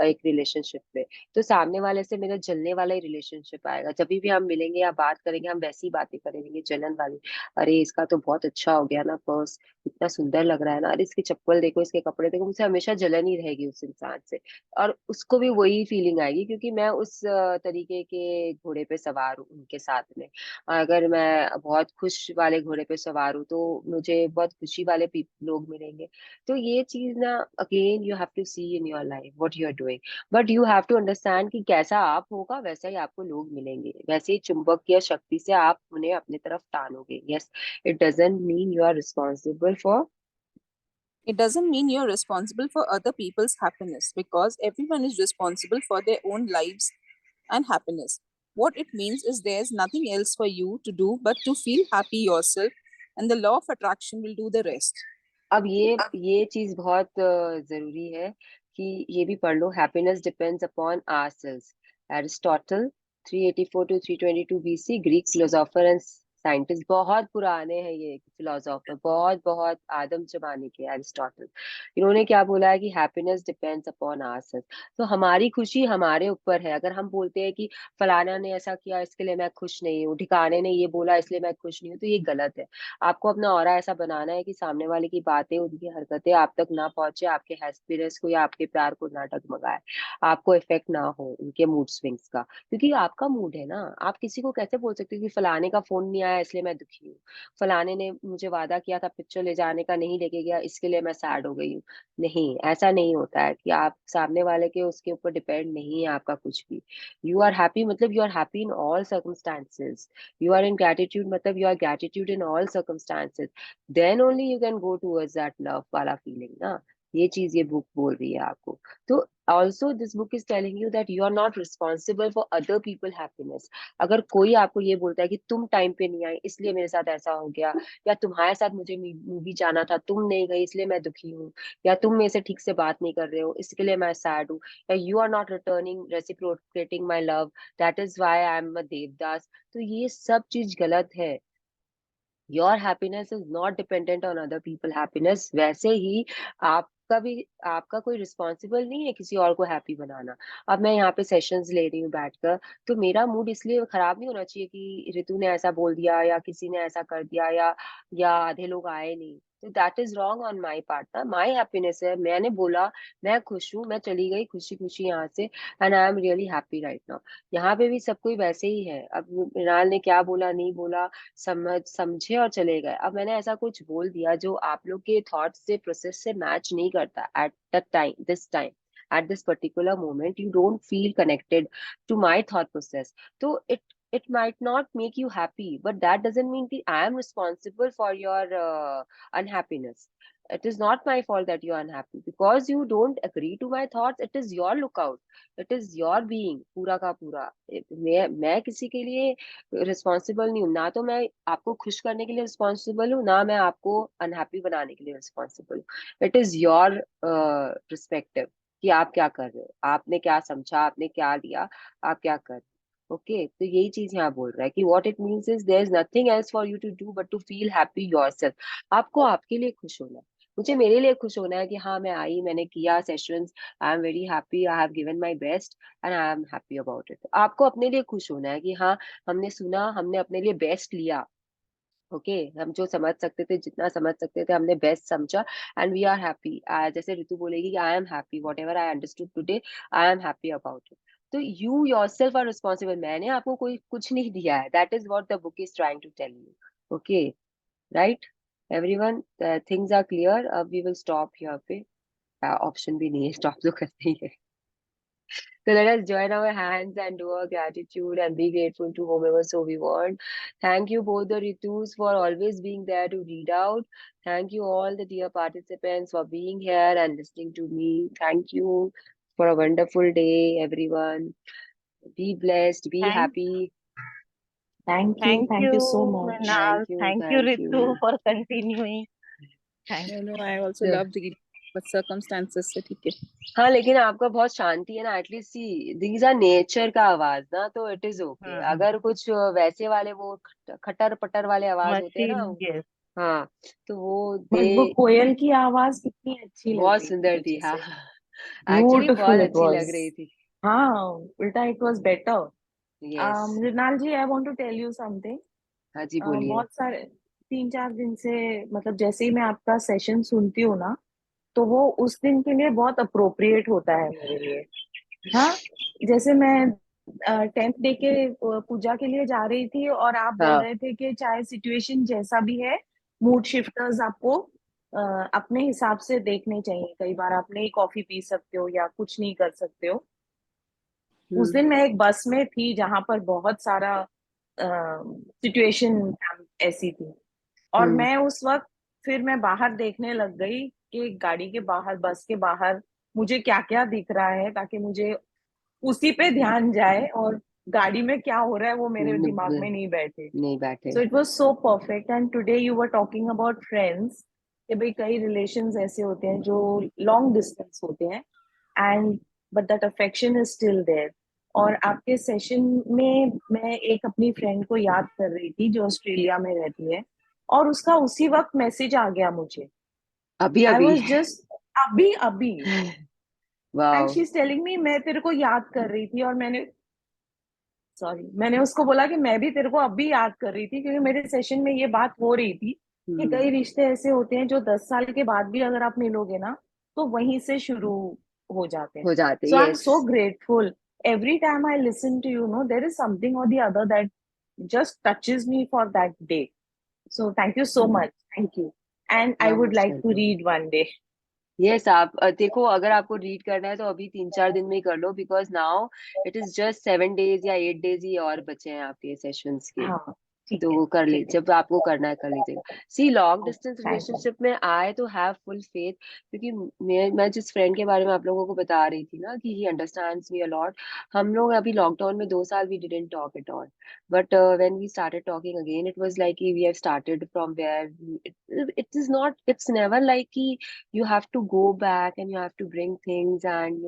एक रिलेशनशिप पे, तो सामने वाले से मेरा जलने वाला ही रिलेशनशिप आएगा। जब भी हम मिलेंगे या बात करेंगे, हम वैसी ही बातें करेंगे, जलन वाली। अरे इसका तो बहुत अच्छा हो गया ना पर्स, इतना सुंदर लग रहा है ना, अरे इसकी चप्पल देखो, इसके कपड़े देखो, मुझे हमेशा जलन ही रहेगी उस इंसान से। और उसको भी वही फीलिंग आएगी, क्योंकि मैं उस तरीके के घोड़े पे सवार हूँ उनके साथ में। अगर मैं बहुत खुश वाले घोड़े पे सवार हूँ, तो मुझे बहुत खुशी वाले लोग मिलेंगे। तो ये चीज ना, again you have to see in your life what you are doing. But you have to understand कि कैसा आप होगा, वैसा ही आपको लोग मिलेंगे, वैसे ही चुंबकीय शक्ति से आप उन्हें अपनी तरफ टानोगे। Yes, it doesn't mean you are responsible for, It doesn't mean you're responsible for other people's happiness because everyone is responsible for their own lives and happiness. What it means is there's nothing else for you to do but to feel happy yourself, and the law of attraction will do the rest. अब ये चीज बहुत जरूरी है कि ये भी पढ़ लो। Happiness depends upon ourselves, Aristotle 384 to 322 BC, Greek philosopher and scientist. बहुत पुराने हैं ये फिलोसोफर, बहुत बहुत आदम जमाने के एरिस्टोटल। इन्होंने क्या बोला है कि हैप्पीनेस डिपेंड्स अपॉन आवरसेल्व्स। तो हमारी खुशी हमारे ऊपर है। अगर हम बोलते हैं कि फलाना ने ऐसा किया इसके लिए मैं खुश नहीं हूँ, ठिकाने ने ये बोला इसलिए मैं खुश नहीं हूँ, तो ये गलत है। आपको अपना ऑरा ऐसा बनाना है कि सामने वाले की बातें, उनकी हरकतें आप तक ना पहुंचे, आपके हैप्पीनेस को या आपके प्यार को ना डगमगाए, आपको इफेक्ट ना हो उनके मूड स्विंग्स का। क्योंकि आपका मूड है ना। आप किसी को कैसे बोल सकते हो कि फलाने का फोन नहीं आया इसलिए मैं दुखी हूँ, फलाने ने मुझे वादा किया था पिक्चर ले जाने का, नहीं लेके गया, इसके लिए मैं सैड हो गई हूँ। नहीं, ऐसा नहीं होता है कि आप सामने वाले के उसके ऊपर डिपेंड नहीं है आपका कुछ भी। यू आर हैप्पी मतलब you are happy in all circumstances. You are in gratitude मतलब you are gratitude in all circumstances, then only you can go towards that love वाला feeling ना। ये चीज ये बुक बोल रही है आपको। तो also this book is telling you that you are not responsible for other people happiness। अगर कोई आपको ये बोलता है कि तुम टाइम पे नहीं आई इसलिए मेरे साथ ऐसा हो गया, या तुम्हारे साथ मुझे मूवी जाना था तुम नहीं गई इसलिए मैं दुखी हूँ, या तुम मेरे से ठीक से बात नहीं कर रहे हो इसके लिए मैं सैड हूँ, या you are not returning reciprocating my love, that is why I am a Devdas, तो ये सब चीज गलत है। Your happiness is not dependent on other people happiness. वैसे ही आपका भी, आपका कोई रिस्पॉन्सिबल नहीं है किसी और को हैप्पी बनाना। अब मैं यहाँ पे सेशंस ले रही हूँ बैठकर, तो मेरा मूड इसलिए खराब नहीं होना चाहिए कि रितु ने ऐसा बोल दिया या किसी ने ऐसा कर दिया या आधे लोग आए नहीं। तो that is wrong on my part ना, माई हैप्पीनेस है, मैंने बोला मैं खुश हूँ, मैं चली गई खुशी खुशी यहाँ से, and I am really happy right now. यहाँ पे भी सब कोई वैसे ही है। अब मृणाल ने क्या बोला नहीं बोला, समझे और चले गए। अब मैंने ऐसा कुछ बोल दिया जो आप लोग के थॉट्स से प्रोसेस से मैच नहीं करता eight the time, this time, at this particular moment you don't feel connected to my thought process, so it might not make you happy, but that doesn't mean that I am responsible for your unhappiness. It is not my fault that you are unhappy because you don't agree to my thoughts. It is your lookout, it is your being पूरा का पूरा। मैं किसी के लिए responsible नहीं हूँ ना, तो मैं आपको खुश करने के लिए रिस्पॉन्सिबल हूँ ना मैं आपको अनहैप्पी बनाने के लिए रिस्पॉन्सिबल हूँ। इट इज योर रिस्पेक्टिव कि आप क्या कर रहे हो, आपने क्या समझा, आपने क्या लिया, आप क्या कर रहे हो। ओके, तो यही चीज यहाँ बोल रहा है कि what it means is there is nothing else for you to do but to feel happy yourself. आपको आपके लिए खुश होना है, मुझे मेरे लिए खुश होना है कि हाँ मैं आई, मैंने किया sessions, I am very happy, I have given my best and I am happy about it. आपको अपने लिए खुश होना है कि हाँ हमने सुना, हमने अपने लिए बेस्ट लिया। ओके, हम जो समझ सकते थे, जितना समझ सकते थे हमने बेस्ट समझा, एंड वी आर हैप्पी। जैसे ऋतु बोलेगी कि I am happy whatever I understood today, I am happy about it. तो you yourself are responsible, मैंने आपको कोई कुछ नहीं दिया है। That is what the book is trying to tell you. Okay, right everyone, things are clear. अब we will stop here पे, ऑप्शन भी नहीं है स्टॉप तो करते ही है। So let us join our hands and do our gratitude and be grateful to whomever so we want. Thank you both the Ritus for always being there to read out. Thank you all the dear participants for being here and listening to me. Thank you for a wonderful day, everyone. Be blessed, be Thank, Thank you. thank Thank you so you, much. Mrinal. Thank you, Thank Ritu, you. for continuing. Thank No, I also So, love reading, but circumstances से ठीक है। हाँ लेकिन आपका बहुत शांति है ना, at least see these are nature का आवाज ना, तो इट इज ओके। you. अगर कुछ वैसे वाले वो खटर पटर वाले आवाज होते हैं ना, Machine, yes. हाँ, तो वो बट वो दे कोयल की आवाज कितनी अच्छी लग बहुत रही थी सुंदर थी। पीछे हाँ, से। एक्चुअली बहुत ब्यूटिफुल इट अच्छी लग वाज। रही थी। हाँ, उल्टा it was better. Yes, Mrinal ji, I want to tell you something. हाँ जी बोलिए। बहुत सारे 3-4 दिन से, मतलब जैसे ही मैं आपका सेशन सुनती हूँ ना, तो वो उस दिन के लिए बहुत अप्रोप्रिएट होता है मेरे लिए। हाँ, जैसे मैं 10th डे के पूजा के लिए जा रही थी और आप बोल हाँ, रहे थे कि चाहे सिचुएशन जैसा भी है, मूड शिफ्टर्स आपको अपने हिसाब से देखने चाहिए। कई बार आप नहीं कॉफी पी सकते हो या कुछ नहीं कर सकते हो। उस दिन मैं एक बस में थी जहां पर बहुत सारा सिचुएशन ऐसी थी, और हम्म, मैं उस वक्त फिर मैं बाहर देखने लग गई कि गाड़ी के बाहर, बस के बाहर मुझे क्या क्या दिख रहा है, ताकि मुझे उसी पे ध्यान जाए और गाड़ी में क्या हो रहा है वो मेरे दिमाग में नहीं बैठे। नहीं बैठे। So it was so perfect. And today you were talking about friends, कि भाई कई रिलेशंस ऐसे होते हैं जो लॉन्ग डिस्टेंस होते हैं, and but that affection is still there. और आपके सेशन में मैं एक अपनी फ्रेंड को याद कर रही थी जो ऑस्ट्रेलिया में रहती है, और उसका उसी वक्त मैसेज आ गया मुझे। अभी आई अभी। वॉज जस्ट अभी अभी, and wow. She is telling me मैं तेरे को याद कर रही थी, और मैंने उसको बोला कि मैं भी तेरे को अभी याद कर रही थी, क्योंकि मेरे सेशन में ये बात हो रही थी कि कई रिश्ते ऐसे होते हैं जो 10 साल के बाद भी अगर आप मिलोगे ना, तो वहीं से शुरू हो जाते हैं। हो जाते, so I am yes. So grateful. Every time I listen to you, no there is something और the other that just touches me for that day. So thank you so much, thank you. And I would most like to welcome. Read one day. Yes, आप देखो, अगर आपको read करना है तो अभी 3-4 दिन में ही कर लो, because now it is just 7 days या 8 days ही और बचे हैं आपके सेशंस के। हाँ, ठीक तो है, वो कर ले, ठीक है। जब आपको करना है कर लीजिएगा। See long distance thank you. Relationship में आए तो हैव फुल फेथ, क्योंकि मैं जिस फ्रेंड के बारे में आप लोगों को बता रही थी ना कि ही अंडरस्टैंड्स मी अलॉट, हम लोग अभी लॉकडाउन में 2 साल we didn't talk at all, but when we started talking again it was like we have started from where, it is not, it's never like कि you have to go back and you have to bring things and